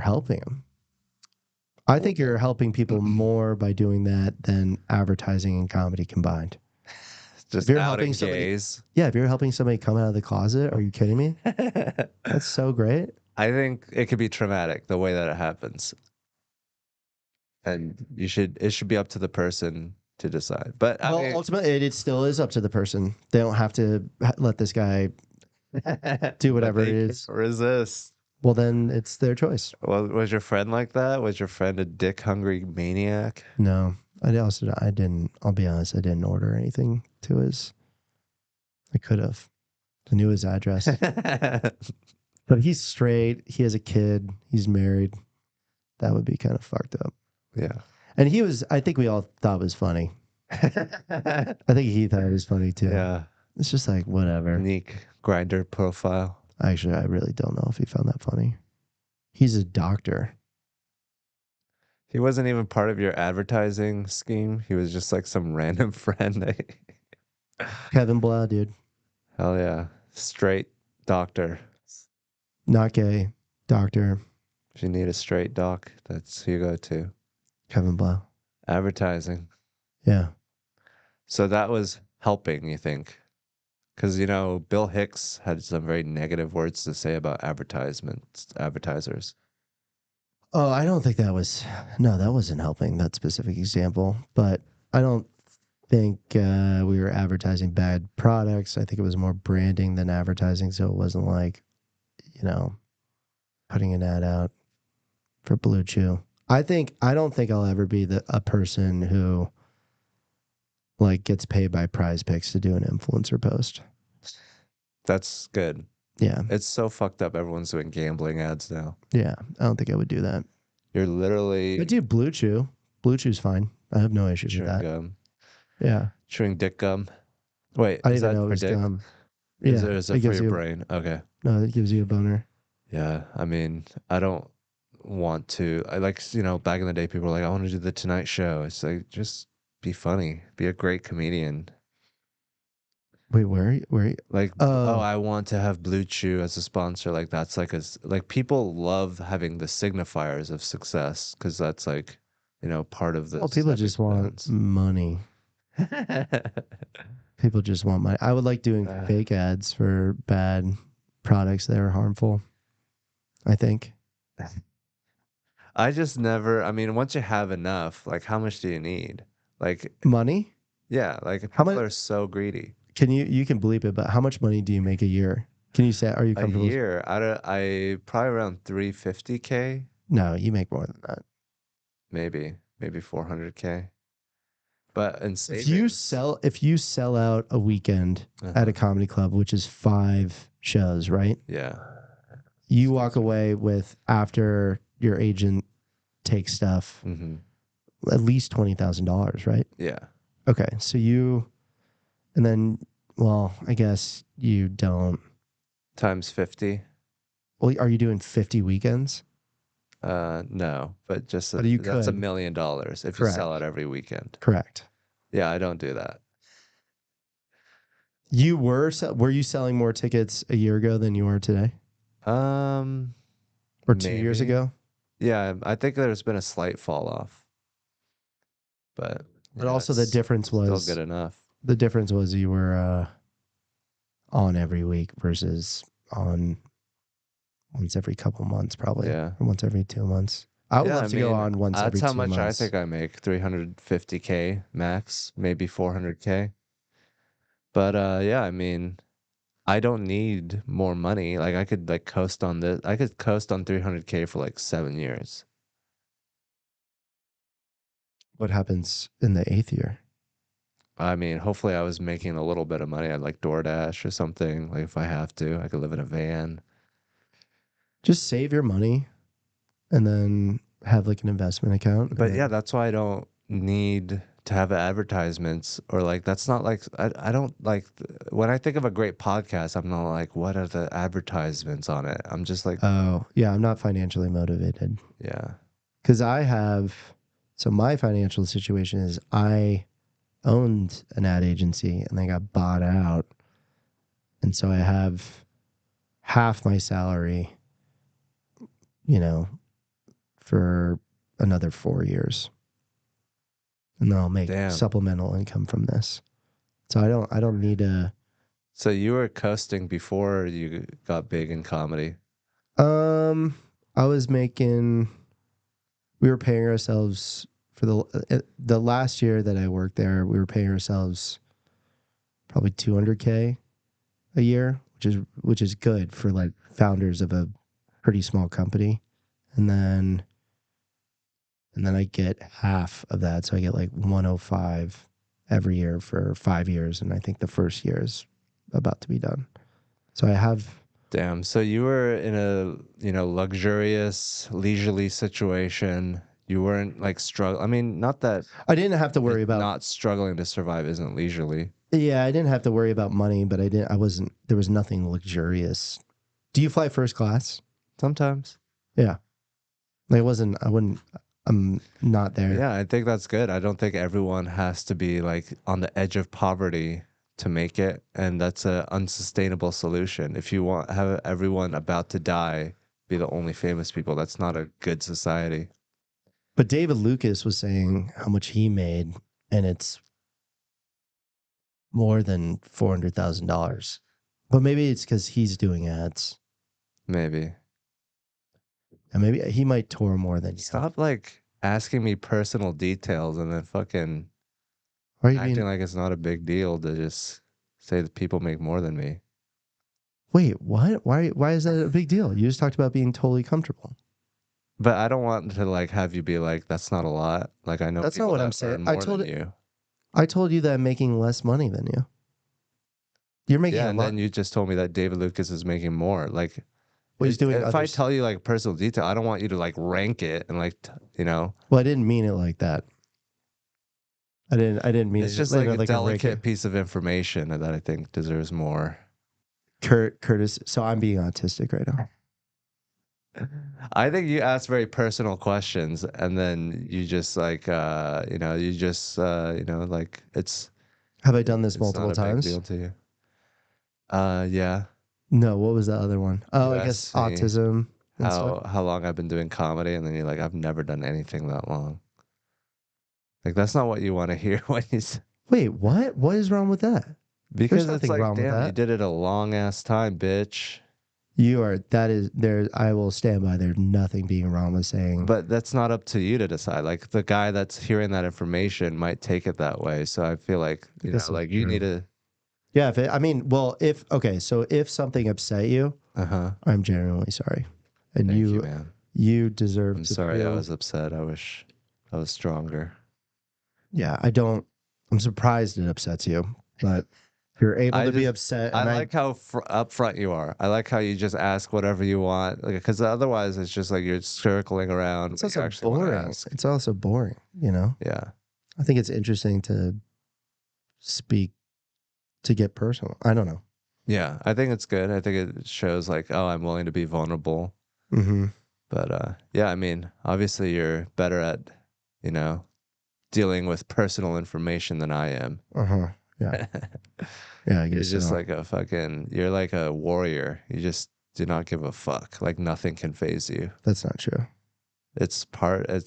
Speaker 1: helping him. I think you're helping people more by doing that than advertising and comedy combined.
Speaker 2: Just
Speaker 1: if you're
Speaker 2: outing
Speaker 1: helping somebody,
Speaker 2: gays.
Speaker 1: Yeah, if you're helping somebody come out of the closet, are you kidding me? That's so great.
Speaker 2: I think it could be traumatic the way that it happens, and it should be up to the person to decide. But I
Speaker 1: Well,
Speaker 2: mean,
Speaker 1: ultimately, it still is up to the person. They don't have to let this guy do
Speaker 2: but
Speaker 1: whatever it
Speaker 2: they can't
Speaker 1: is.
Speaker 2: resist.
Speaker 1: Well, then it's their choice.
Speaker 2: Well, was your friend like that? Was your friend a dick hungry maniac?
Speaker 1: No, I didn't. I'll be honest. I didn't order anything to his. I could have. I knew his address, but he's straight. He has a kid. He's married. That would be kind of fucked up.
Speaker 2: Yeah.
Speaker 1: And he was. I think we all thought it was funny. I think he thought it was funny too.
Speaker 2: Yeah.
Speaker 1: It's just like whatever.
Speaker 2: Unique grinder profile.
Speaker 1: Actually, I really don't know if he found that funny. He's a doctor.
Speaker 2: He wasn't even part of your advertising scheme. He was just like some random friend.
Speaker 1: Kevin Blau, dude.
Speaker 2: Hell yeah. Straight doctor.
Speaker 1: Not gay. Doctor.
Speaker 2: If you need a straight doc, that's who you go to.
Speaker 1: Kevin Blau.
Speaker 2: Advertising.
Speaker 1: Yeah.
Speaker 2: So that was helping, you think? Because, Bill Hicks had some very negative words to say about advertisers.
Speaker 1: Oh, I don't think that was. No, that wasn't helping that specific example. But I don't think we were advertising bad products. I think it was more branding than advertising. So it wasn't like, you know, putting an ad out for Blue Chew. I don't think I'll ever be a person who like gets paid by Prize Picks to do an influencer post.
Speaker 2: That's good.
Speaker 1: Yeah.
Speaker 2: It's so fucked up. Everyone's doing gambling ads now.
Speaker 1: Yeah. I don't think I would do that.
Speaker 2: You're
Speaker 1: I
Speaker 2: literally
Speaker 1: do Blue Chew. Blue Chew's fine. I have no issues with
Speaker 2: chewing
Speaker 1: that.
Speaker 2: gum.
Speaker 1: Yeah.
Speaker 2: Chewing dick gum. Wait,
Speaker 1: I didn't
Speaker 2: is
Speaker 1: even
Speaker 2: that
Speaker 1: know it
Speaker 2: for
Speaker 1: was
Speaker 2: dick?
Speaker 1: gum.
Speaker 2: Is
Speaker 1: Yeah.
Speaker 2: it
Speaker 1: It
Speaker 2: for
Speaker 1: gives
Speaker 2: your
Speaker 1: you
Speaker 2: brain? Okay.
Speaker 1: no, it gives you a boner.
Speaker 2: Yeah. I mean, I don't want to. I like, back in the day, people were like, I want to do the Tonight Show. It's like, just be funny, be a great comedian.
Speaker 1: Wait, where
Speaker 2: Like, oh,
Speaker 1: oh,
Speaker 2: I want to have Blue Chew as a sponsor. Like, that's like like people love having the signifiers of success because that's like, part of the
Speaker 1: well, people
Speaker 2: stepping
Speaker 1: just want
Speaker 2: stones.
Speaker 1: money. People just want money. I would like doing
Speaker 2: Uh,
Speaker 1: fake ads for bad products that are harmful. I think.
Speaker 2: I just never, I mean, once you have enough, like, how much do you need? Like,
Speaker 1: Money?
Speaker 2: yeah, like
Speaker 1: How
Speaker 2: people
Speaker 1: much
Speaker 2: are so greedy.
Speaker 1: can you can bleep it, but how much money do you make a year? Can you say are you
Speaker 2: A
Speaker 1: comfortable?
Speaker 2: year, I probably around 350K,
Speaker 1: No, you make more than that.
Speaker 2: maybe 400K. But in savings,
Speaker 1: If you sell out a weekend at a
Speaker 2: uh-huh.
Speaker 1: comedy club, which is 5 shows, right?
Speaker 2: Yeah,
Speaker 1: You walk away with after your agent takes stuff
Speaker 2: mm-hmm.
Speaker 1: at least $20,000, right?
Speaker 2: Yeah,
Speaker 1: Okay, so and then well, I guess you don't.
Speaker 2: times 50.
Speaker 1: Well, are you doing 50 weekends?
Speaker 2: No, but
Speaker 1: But you
Speaker 2: that's $1
Speaker 1: could.
Speaker 2: million if you sell out
Speaker 1: Correct.
Speaker 2: every weekend.
Speaker 1: Correct.
Speaker 2: Yeah, I don't do that.
Speaker 1: Were you selling more tickets a year ago than you are today?
Speaker 2: Um,
Speaker 1: Or 2 years
Speaker 2: maybe.
Speaker 1: ago?
Speaker 2: Yeah, I think there's been a slight fall off, but
Speaker 1: But
Speaker 2: yeah,
Speaker 1: also
Speaker 2: it's still good enough.
Speaker 1: the difference was you were on every week versus on once every couple months, probably,
Speaker 2: Yeah.
Speaker 1: or once every 2 months. I would
Speaker 2: Yeah, I
Speaker 1: love to go
Speaker 2: mean,
Speaker 1: on once
Speaker 2: that's
Speaker 1: every
Speaker 2: how
Speaker 1: two
Speaker 2: much I
Speaker 1: months.
Speaker 2: think I make, 350K max, maybe 400K. But yeah, I mean, I don't need more money. Like I could like coast on this. I could coast on 300K for like 7 years.
Speaker 1: What happens in the eighth year?
Speaker 2: I mean, hopefully I was making a little bit of money. I'd like DoorDash or something. Like if I have to, I could live in a van.
Speaker 1: Just save your money and then have like an investment account. And
Speaker 2: But yeah,
Speaker 1: then,
Speaker 2: that's why I don't need to have advertisements or like that's not like I don't like when I think of a great podcast, I'm not like what are the advertisements on it? I'm just like,
Speaker 1: oh, yeah, I'm not financially motivated
Speaker 2: yeah.
Speaker 1: because so my financial situation is I owned an ad agency and they got bought out. And so I have half my salary, you know, for another 4 years. And then I'll make
Speaker 2: Damn.
Speaker 1: supplemental income from this. So I don't need
Speaker 2: So you were coasting before you got big in comedy.
Speaker 1: I was making we were paying ourselves for the last year that I worked there, we were paying ourselves probably 200K a year, which is good for like founders of a pretty small company. And then I get half of that, so I get like 105 every year for 5 years, and I think the first year is about to be done. So I have
Speaker 2: Damn. So you were in a, luxurious, leisurely situation. You weren't like struggling. I mean, not that
Speaker 1: I didn't have to worry about
Speaker 2: not struggling to survive isn't leisurely.
Speaker 1: yeah, I didn't have to worry about money, but I wasn't there was nothing luxurious. Do you fly first class?
Speaker 2: Sometimes.
Speaker 1: Yeah. Like I wouldn't I'm not there.
Speaker 2: Yeah, I think that's good. I don't think everyone has to be like on the edge of poverty to make it, and that's a unsustainable solution. If you want have everyone about to die be the only famous people, that's not a good society.
Speaker 1: But David Lucas was saying how much he made, and it's more than $400,000. But maybe it's because he's doing ads,
Speaker 2: Maybe.
Speaker 1: and maybe he might tour more than you.
Speaker 2: Stop like asking me personal details and then fucking
Speaker 1: Why are you
Speaker 2: acting
Speaker 1: being?
Speaker 2: like it's not a big deal to just say that people make more than me.
Speaker 1: Wait, what? Why is that a big deal? You just talked about being totally comfortable.
Speaker 2: But I don't want to like have you be like, that's not a lot. Like I know
Speaker 1: That's not
Speaker 2: people
Speaker 1: what I'm
Speaker 2: that
Speaker 1: saying.
Speaker 2: earn more than you.
Speaker 1: I told you that I'm making less money than you. You're making
Speaker 2: Yeah,
Speaker 1: a
Speaker 2: and
Speaker 1: lot.
Speaker 2: then you just told me that David Lucas is making more. Like,
Speaker 1: Well, he's doing
Speaker 2: if I
Speaker 1: others.
Speaker 2: tell you like personal detail, I don't want you to like rank it and like,
Speaker 1: Well, I didn't mean it like that. I didn't mean
Speaker 2: it's
Speaker 1: it
Speaker 2: just like a
Speaker 1: like a ranking.
Speaker 2: delicate piece of information that I think deserves more.
Speaker 1: Curtis. So I'm being autistic right now.
Speaker 2: I think you ask very personal questions and then you just like, like
Speaker 1: Have I done this
Speaker 2: it's not
Speaker 1: multiple
Speaker 2: a big
Speaker 1: times?
Speaker 2: deal to you. Yeah.
Speaker 1: No. What was the other one? Oh,
Speaker 2: You
Speaker 1: I guess
Speaker 2: asked me
Speaker 1: autism and stuff.
Speaker 2: how long I've been doing comedy, and then you're like, I've never done anything that long. Like that's not what you want to hear when
Speaker 1: Wait, what? What is wrong with that? There's
Speaker 2: because it's
Speaker 1: nothing
Speaker 2: like,
Speaker 1: wrong with
Speaker 2: damn, you
Speaker 1: that.
Speaker 2: did it a long ass time, bitch.
Speaker 1: You are, that is, there, I will stand by there, nothing being wrong with saying,
Speaker 2: But that's not up to you to decide. Like the guy that's hearing that information might take it that way. So I feel like,
Speaker 1: I guess it's
Speaker 2: like you
Speaker 1: true.
Speaker 2: need to,
Speaker 1: Yeah, I mean, well, okay, so if something upset you,
Speaker 2: uh-huh.
Speaker 1: I'm genuinely sorry. And
Speaker 2: Thank you, man.
Speaker 1: you deserve
Speaker 2: I'm
Speaker 1: to
Speaker 2: sorry I
Speaker 1: feel,
Speaker 2: was upset. I wish I was stronger.
Speaker 1: yeah, I'm surprised it upsets you, but you're able
Speaker 2: I
Speaker 1: to be
Speaker 2: just
Speaker 1: upset.
Speaker 2: I
Speaker 1: And
Speaker 2: like how upfront you are. I like how you just ask whatever you want, like because otherwise it's just like you're circling around
Speaker 1: it's
Speaker 2: what you
Speaker 1: also
Speaker 2: actually want to
Speaker 1: boring.
Speaker 2: ask.
Speaker 1: It's also boring, you know?
Speaker 2: Yeah,
Speaker 1: I think it's interesting to speak, to get personal. I don't know.
Speaker 2: yeah. I think it's good. I think it shows like, oh, I'm willing to be vulnerable.
Speaker 1: Mm-hmm.
Speaker 2: But yeah, I mean, obviously you're better at, you know, dealing with personal information than I am.
Speaker 1: Uh-huh. Yeah. Yeah, I
Speaker 2: You're
Speaker 1: guess
Speaker 2: just
Speaker 1: so.
Speaker 2: like you're like a warrior. You just do not give a fuck. Like nothing can phase you.
Speaker 1: That's not true.
Speaker 2: It's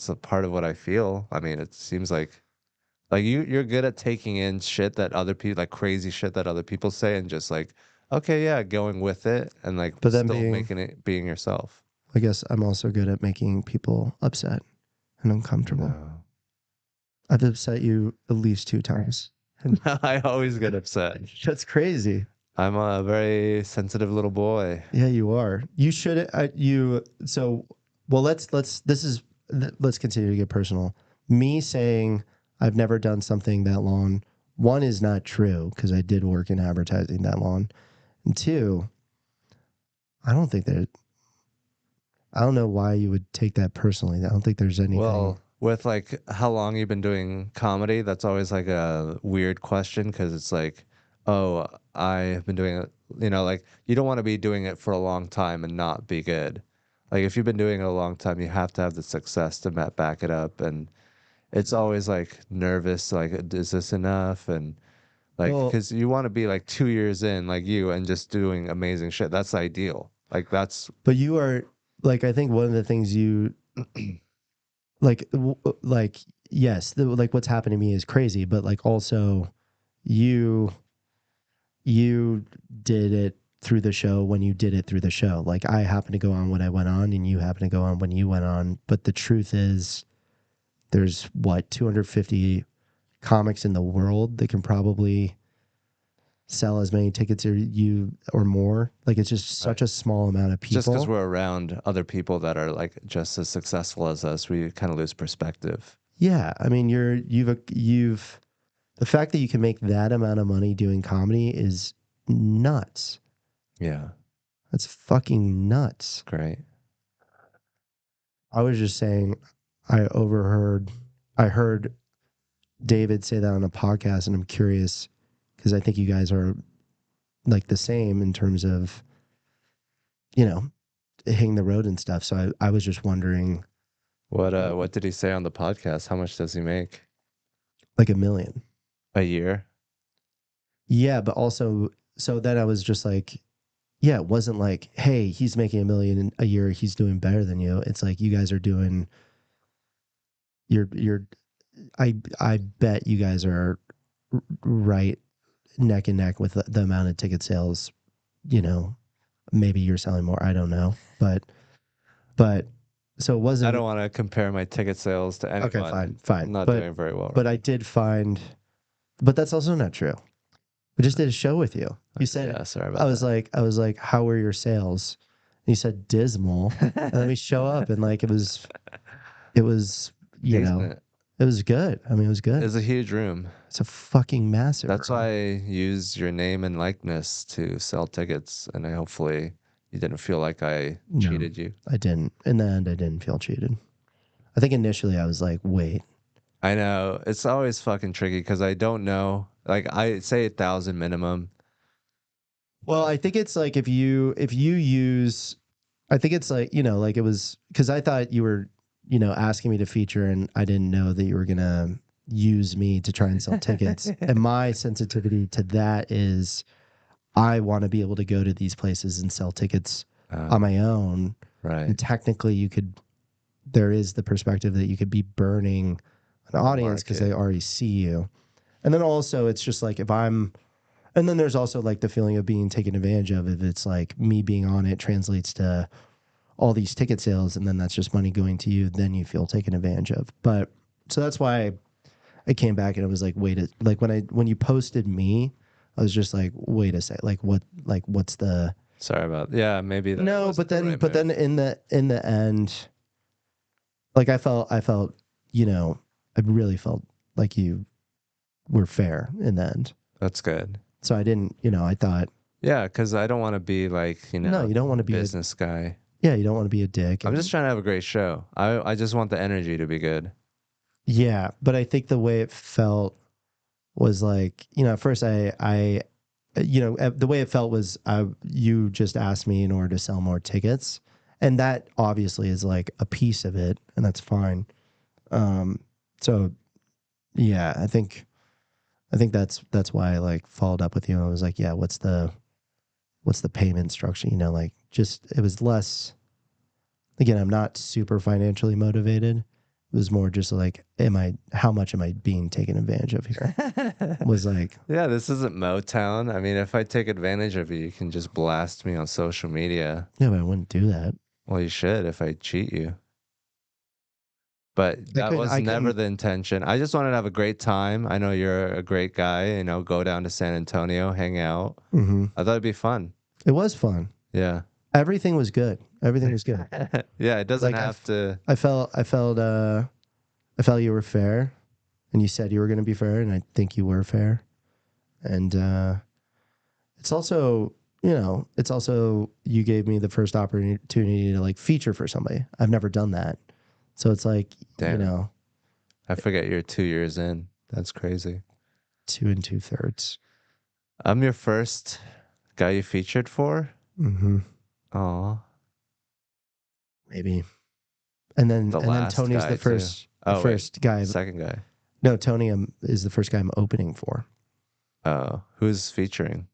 Speaker 2: a part of what I feel. I mean, it seems like you're good at taking in shit that other people like crazy shit that other people say and just like, okay, yeah, going with it and like
Speaker 1: But then
Speaker 2: still making it being yourself.
Speaker 1: I guess I'm also good at making people upset and uncomfortable.
Speaker 2: No.
Speaker 1: I've upset you at least 2 times. And
Speaker 2: I always get upset.
Speaker 1: that's crazy.
Speaker 2: I'm a very sensitive little boy.
Speaker 1: Yeah, you are. You should. So. Well, let's continue to get personal. Me saying I've never done something that long. One is not true because I did work in advertising that long, and two, I don't think that. I don't know why you would take that personally. I don't think there's anything.
Speaker 2: Well, with like how long you've been doing comedy, that's always like a weird question because it's like, oh, I've been doing it, like you don't want to be doing it for a long time and not be good. Like if you've been doing it a long time, you have to have the success to back it up. And it's always like nervous, like, is this enough? And like,
Speaker 1: Well,
Speaker 2: because you want to be like 2 years in, like you, and just doing amazing shit. That's ideal. Like that's
Speaker 1: but you are like I think one of the things you like yes, like what's happened to me is crazy, but like also you you did it through the show when you did it through the show. Like I happened to go on when I went on and you happened to go on when you went on, but the truth is there's what 250 comics in the world that can probably sell as many tickets or more. Like it's just such a small amount of
Speaker 2: Just because
Speaker 1: people.
Speaker 2: we're around other people that are like just as successful as us, we kind of lose perspective.
Speaker 1: Yeah, I mean, you've the fact that you can make that amount of money doing comedy is nuts.
Speaker 2: Yeah,
Speaker 1: That's fucking nuts.
Speaker 2: great.
Speaker 1: I was just saying, I heard David say that on a podcast, and I'm curious because I think you guys are like the same in terms of, you know, hitting the road and stuff. So I was just wondering,
Speaker 2: What did he say on the podcast? How much does he make
Speaker 1: like $1 million.
Speaker 2: a year?
Speaker 1: Yeah, but also, so then I was just like, yeah, it wasn't like, hey, he's making $1 million a year, he's doing better than you. It's like you guys are doing, you're, I bet you guys are right neck and neck with the amount of ticket sales. You know, maybe you're selling more. I don't know, but so it
Speaker 2: I don't
Speaker 1: wasn't
Speaker 2: want to compare my ticket sales to
Speaker 1: okay.
Speaker 2: anyone.
Speaker 1: Fine,
Speaker 2: I'm not
Speaker 1: but
Speaker 2: doing very well
Speaker 1: but
Speaker 2: right
Speaker 1: I did find, but that's also not true. We just did a show with you. You
Speaker 2: now.
Speaker 1: said,
Speaker 2: Yeah, sorry
Speaker 1: I
Speaker 2: about
Speaker 1: was like, how were your sales? And you said dismal. And then
Speaker 2: that.
Speaker 1: we show up and like it was, you know,
Speaker 2: Decent.
Speaker 1: it was good. I mean, it was good.
Speaker 2: It's a huge room.
Speaker 1: It's a fucking massive
Speaker 2: That's
Speaker 1: room.
Speaker 2: why I use your name and likeness to sell tickets, and hopefully you didn't feel like I
Speaker 1: No,
Speaker 2: cheated you.
Speaker 1: I didn't. In the end, I didn't feel cheated. I think initially I was like, wait.
Speaker 2: I know it's always fucking tricky because I don't know. Like I say 1,000 minimum.
Speaker 1: Well, I think it's like if you use, I think it's like, like it was because I thought you were, asking me to feature and I didn't know that you were gonna use me to try and sell tickets. And my sensitivity to that is I want to be able to go to these places and sell tickets on my own.
Speaker 2: Right.
Speaker 1: And technically there is the perspective that you could be burning an audience because they
Speaker 2: Market.
Speaker 1: already see you. And then also it's just like and then there's also like the feeling of being taken advantage of if it's like me being on it translates to all these ticket sales and then that's just money going to you, then you feel taken advantage of. But so that's why I came back and I was like, wait, like when you posted me, I was just like, wait a sec, what's the
Speaker 2: Sorry about. Yeah, maybe that
Speaker 1: no,
Speaker 2: wasn't the right
Speaker 1: but
Speaker 2: move.
Speaker 1: then in the end, like I felt, I really felt like you were fair in the end.
Speaker 2: That's good.
Speaker 1: So I didn't, I thought,
Speaker 2: Yeah, because I don't want to be like,
Speaker 1: no, you don't want to be a
Speaker 2: business guy.
Speaker 1: yeah, you don't want to be a dick.
Speaker 2: I'm just
Speaker 1: And
Speaker 2: trying to have a great show. I just want the energy to be good.
Speaker 1: yeah, but I think the way it felt was like, at first the way it felt was you just asked me in order to sell more tickets. And that obviously is like a piece of it, and that's fine. So yeah, I think that's why I like followed up with you. I was like, yeah, what's the payment structure? Like just it was less. Again, I'm not super financially motivated. It was more just like, how much am I being taken advantage of here? Was like,
Speaker 2: Yeah, this isn't Motown. I mean, if I take advantage of you, you can just blast me on social media.
Speaker 1: yeah, but I wouldn't do that.
Speaker 2: Well, you should if I cheat you. But
Speaker 1: I
Speaker 2: that
Speaker 1: couldn't.
Speaker 2: was
Speaker 1: I
Speaker 2: never
Speaker 1: couldn't.
Speaker 2: the intention. I just wanted to have a great time. I know you're a great guy, go down to San Antonio, hang out.
Speaker 1: Hmm.
Speaker 2: I thought it'd be fun.
Speaker 1: It was fun.
Speaker 2: Yeah.
Speaker 1: Everything was good. Everything was good.
Speaker 2: Yeah, it doesn't
Speaker 1: Like
Speaker 2: have to.
Speaker 1: I felt you were fair, and you said you were going to be fair, and I think you were fair. And it's also, you gave me the first opportunity to like feature for somebody. I've never done that, so it's like,
Speaker 2: Damn. I forget you're 2 years in. That's crazy.
Speaker 1: 2 2/3.
Speaker 2: I'm your first guy you featured for.
Speaker 1: Mm-hmm.
Speaker 2: Aw.
Speaker 1: Maybe. And then
Speaker 2: Last
Speaker 1: Tony's
Speaker 2: guy too.
Speaker 1: the
Speaker 2: Oh wait,
Speaker 1: first guy.
Speaker 2: second guy.
Speaker 1: No, Tony is the first guy I'm opening for.
Speaker 2: Oh, who's featuring?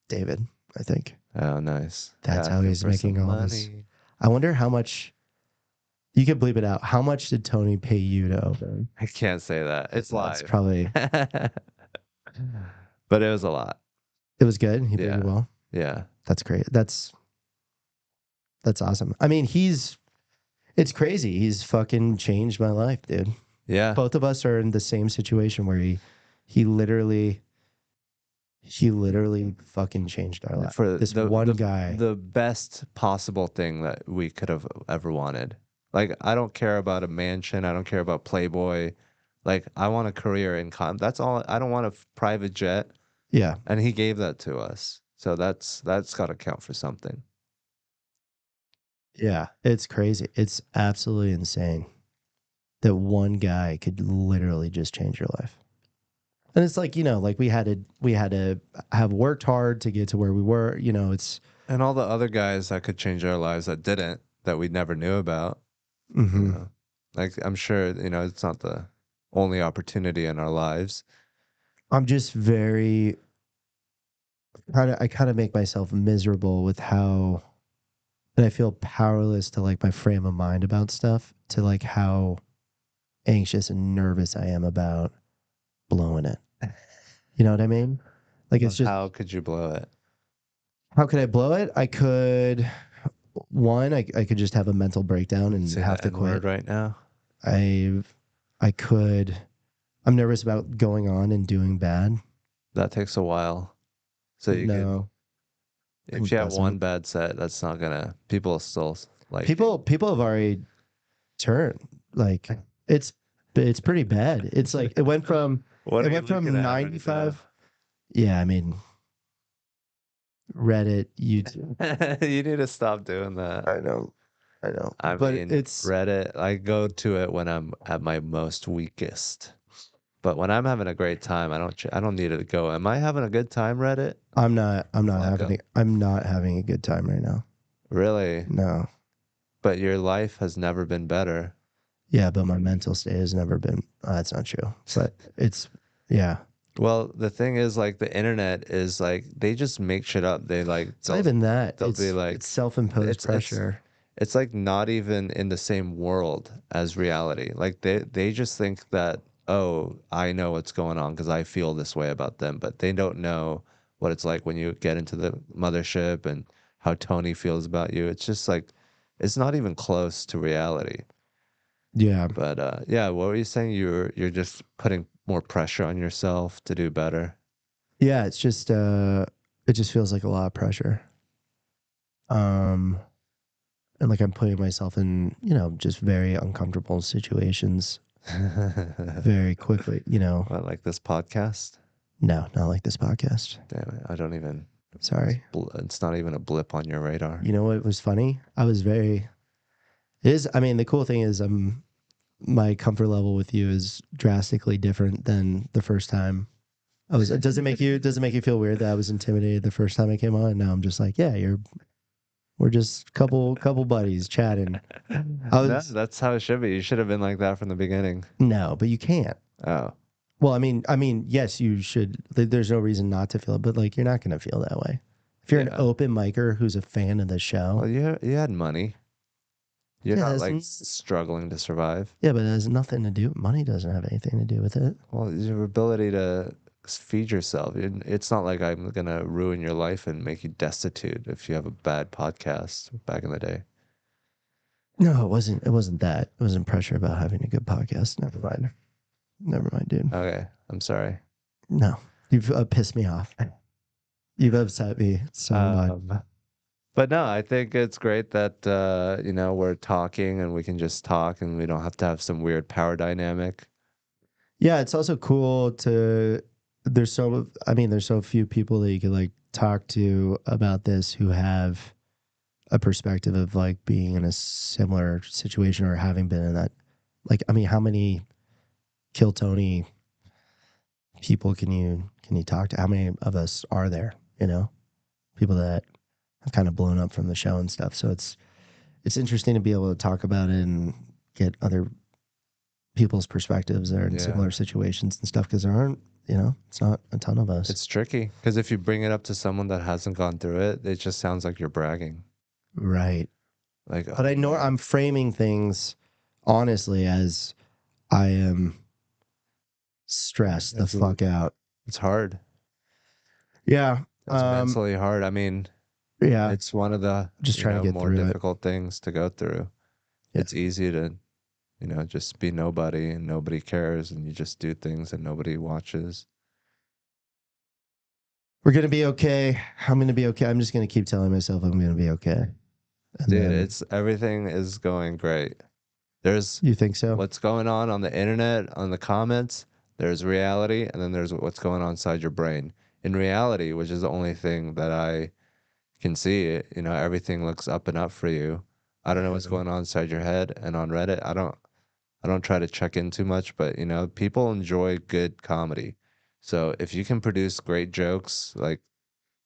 Speaker 1: David, I think.
Speaker 2: Oh, nice.
Speaker 1: That's how
Speaker 2: Asking
Speaker 1: he's
Speaker 2: for
Speaker 1: making
Speaker 2: some
Speaker 1: all this.
Speaker 2: money.
Speaker 1: I wonder how much you could bleep it out. How much did Tony pay you to open?
Speaker 2: I can't say that. It's
Speaker 1: That's
Speaker 2: live.
Speaker 1: probably
Speaker 2: But it was a lot.
Speaker 1: it was good. He paid you
Speaker 2: Yeah.
Speaker 1: well.
Speaker 2: Yeah.
Speaker 1: That's great. That's awesome. I mean, it's crazy. He's fucking changed my life, dude.
Speaker 2: Yeah.
Speaker 1: Both of us are in the same situation where he literally fucking changed our life.
Speaker 2: For
Speaker 1: This one guy.
Speaker 2: the best possible thing that we could have ever wanted. Like, I don't care about a mansion. I don't care about Playboy. Like, I want a career in that's all. I don't want a private jet.
Speaker 1: Yeah.
Speaker 2: And he gave that to us. So that's got to count for something.
Speaker 1: Yeah. It's crazy. It's absolutely insane that one guy could literally just change your life. And it's like, like we had to have worked hard to get to where we were, it's
Speaker 2: And all the other guys that could change our lives that didn't, that we never knew about, you
Speaker 1: mhm.
Speaker 2: know. Like, I'm sure, it's not the only opportunity in our lives.
Speaker 1: I'm just very I kind of make myself miserable with how, and I feel powerless to like my frame of mind about stuff, to like how anxious and nervous I am about blowing it. You know what I mean? Like it's just,
Speaker 2: How could you blow it?
Speaker 1: how could I blow it? I could, one, I could just have a mental breakdown and
Speaker 2: Say
Speaker 1: have
Speaker 2: the
Speaker 1: to
Speaker 2: N word
Speaker 1: quit.
Speaker 2: right now.
Speaker 1: I I could, I'm nervous about going on and doing bad.
Speaker 2: That takes a while. So you could,
Speaker 1: No,
Speaker 2: if
Speaker 1: it
Speaker 2: you have one
Speaker 1: doesn't.
Speaker 2: bad set, that's not gonna, people still like you.
Speaker 1: People have already turned, like it's it's pretty bad. It's like
Speaker 2: What
Speaker 1: it
Speaker 2: are you
Speaker 1: went
Speaker 2: looking
Speaker 1: from
Speaker 2: at right now?
Speaker 1: 95. Yeah, I mean Reddit, YouTube.
Speaker 2: You need to stop doing that.
Speaker 1: I know. I know.
Speaker 2: I
Speaker 1: But
Speaker 2: mean,
Speaker 1: it's
Speaker 2: Reddit, I go to it when I'm at my most weakest. But when I'm having a great time, I don't need it to go. Am I having a good time, Reddit? Fuck 'em.
Speaker 1: I'm not having a good time right now.
Speaker 2: Really?
Speaker 1: No.
Speaker 2: But your life has never been better.
Speaker 1: Yeah, but my mental state has never been, that's not true. But it's, yeah.
Speaker 2: Well, the thing is, like, the internet is like they just make shit up. They like
Speaker 1: It's not even that.
Speaker 2: they'll be
Speaker 1: It's
Speaker 2: like
Speaker 1: self-imposed
Speaker 2: it's
Speaker 1: pressure.
Speaker 2: it's like not even in the same world as reality. Like they just think that, oh, I know what's going on because I feel this way about them, but they don't know what it's like when you get into the mothership and how Tony feels about you. It's just like it's not even close to reality.
Speaker 1: Yeah.
Speaker 2: But yeah, what were you saying? You're just putting more pressure on yourself to do better.
Speaker 1: Yeah, it's just it just feels like a lot of pressure. Um and like I'm putting myself in, just very uncomfortable situations very quickly,
Speaker 2: What, like this podcast?
Speaker 1: No, not like this podcast.
Speaker 2: Damn it, I don't even.
Speaker 1: Sorry.
Speaker 2: It's not even a blip on your radar.
Speaker 1: You know what was funny? I mean, the cool thing is my comfort level with you is drastically different than the first time. Does it make you feel weird that I was intimidated the first time I came on? And now I'm just like, yeah, we're just couple buddies chatting.
Speaker 2: No, that's how it should be. You should have been like that from the beginning.
Speaker 1: No, but you can't.
Speaker 2: Oh,
Speaker 1: Well, I mean, yes, you should. There's no reason not to feel it, but like, you're not going to feel that way. If you're an
Speaker 2: yeah.
Speaker 1: open micer who's a fan of the show,
Speaker 2: Well, you had money. You're
Speaker 1: yeah,
Speaker 2: not like struggling to survive.
Speaker 1: yeah, but it has nothing to do. Money doesn't have anything to do with it.
Speaker 2: Well, your ability to feed yourself. It's not like I'm gonna ruin your life and make you destitute if you have a bad podcast back in the day.
Speaker 1: No, it wasn't. It wasn't that. It wasn't pressure about having a good podcast. Never mind. Never mind, dude.
Speaker 2: Okay, I'm sorry.
Speaker 1: No, you've pissed me off. You've upset me so much.
Speaker 2: But no, I think it's great that we're talking and we can just talk and we don't have to have some weird power dynamic.
Speaker 1: Yeah, it's also cool to. There's so few people that you could like talk to about this who have a perspective of like being in a similar situation or having been in that. Like, I mean, how many Kill Tony people can you talk to? How many of us are there? People that have kind of blown up from the show and stuff. So it's interesting to be able to talk about it and get other people's perspectives that are in
Speaker 2: Yeah.
Speaker 1: similar situations and stuff, because there aren't, it's not a ton of us.
Speaker 2: It's tricky because if you bring it up to someone that hasn't gone through it, it just sounds like you're bragging.
Speaker 1: Right.
Speaker 2: Like,
Speaker 1: But I know I'm framing things honestly as I am stressed the fuck out.
Speaker 2: it's hard.
Speaker 1: Yeah.
Speaker 2: It's mentally hard. I mean,
Speaker 1: Yeah.
Speaker 2: it's one of the
Speaker 1: Just trying to get
Speaker 2: more
Speaker 1: through it.
Speaker 2: difficult things to go through.
Speaker 1: Yeah.
Speaker 2: It's easy to, you know, just be nobody and nobody cares and you just do things and nobody watches.
Speaker 1: We're gonna be okay. I'm gonna be okay. I'm just gonna keep telling myself I'm gonna be okay. And
Speaker 2: Dude,
Speaker 1: then
Speaker 2: it's everything is going great. There's
Speaker 1: you think so?
Speaker 2: what's going on the internet, on the comments, there's reality, and then there's what's going on inside your brain. In reality, which is the only thing that I can see, you know, everything looks up and up for you. I don't know what's going on inside your head, and on Reddit, I don't try to check in too much, but you know, people enjoy good comedy. So if you can produce great jokes, like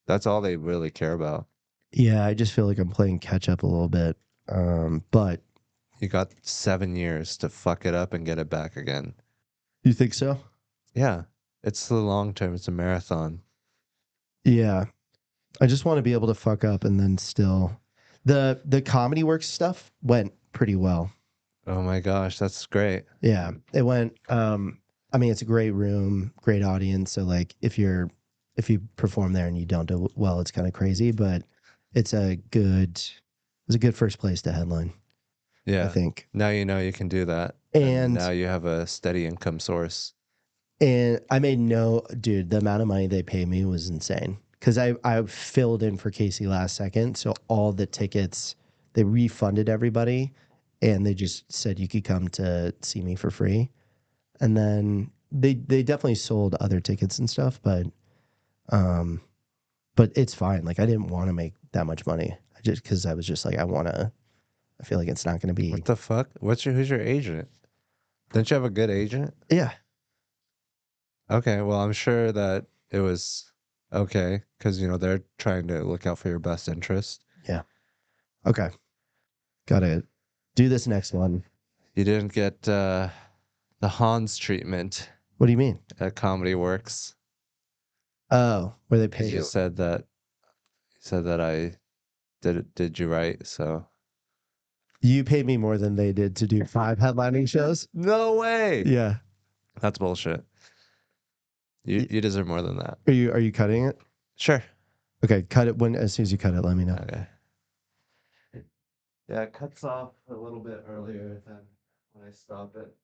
Speaker 2: that's all they really care about.
Speaker 1: Yeah, I just feel like I'm playing catch up a little bit. But
Speaker 2: You got 7 years to fuck it up and get it back again.
Speaker 1: you think so?
Speaker 2: Yeah, it's the long term. It's a marathon.
Speaker 1: Yeah. I just want to be able to fuck up and then still the comedy works stuff went pretty well.
Speaker 2: Oh my gosh, that's great.
Speaker 1: Yeah. It went I mean it's a great room, great audience. So like if you perform there and you don't do well, it's kind of crazy, but it's a good first place to headline, I
Speaker 2: Yeah.
Speaker 1: think.
Speaker 2: Now you know you can do that. And now
Speaker 1: And
Speaker 2: you have a steady income source.
Speaker 1: And I made no, dude, the amount of money they paid me was insane. Cause I filled in for Casey last second. So all the tickets, they refunded everybody and they just said you could come to see me for free. And then they definitely sold other tickets and stuff, um, but it's fine. Like I didn't want to make that much money. I just, cause I was just like, I feel like it's not going to be,
Speaker 2: What the fuck? Who's your agent? Don't you have a good agent?
Speaker 1: yeah,
Speaker 2: Okay, well, I'm sure that it was okay because, you know, they're trying to look out for your best interest.
Speaker 1: yeah. Okay. Gotta do this next one.
Speaker 2: You didn't get the Hans treatment
Speaker 1: What do you mean?
Speaker 2: at Comedy Works.
Speaker 1: Oh, where they pay
Speaker 2: You
Speaker 1: you.
Speaker 2: said that I did you right, so
Speaker 1: You paid me more than they did to do 5 headlining shows?
Speaker 2: no way.
Speaker 1: Yeah.
Speaker 2: That's bullshit.
Speaker 1: Y-
Speaker 2: You deserve more than that.
Speaker 1: Are you cutting it?
Speaker 2: Sure.
Speaker 1: Okay, cut it when as soon as you cut it, let me know.
Speaker 2: Okay. Yeah, it cuts off a little bit earlier than when I stop it.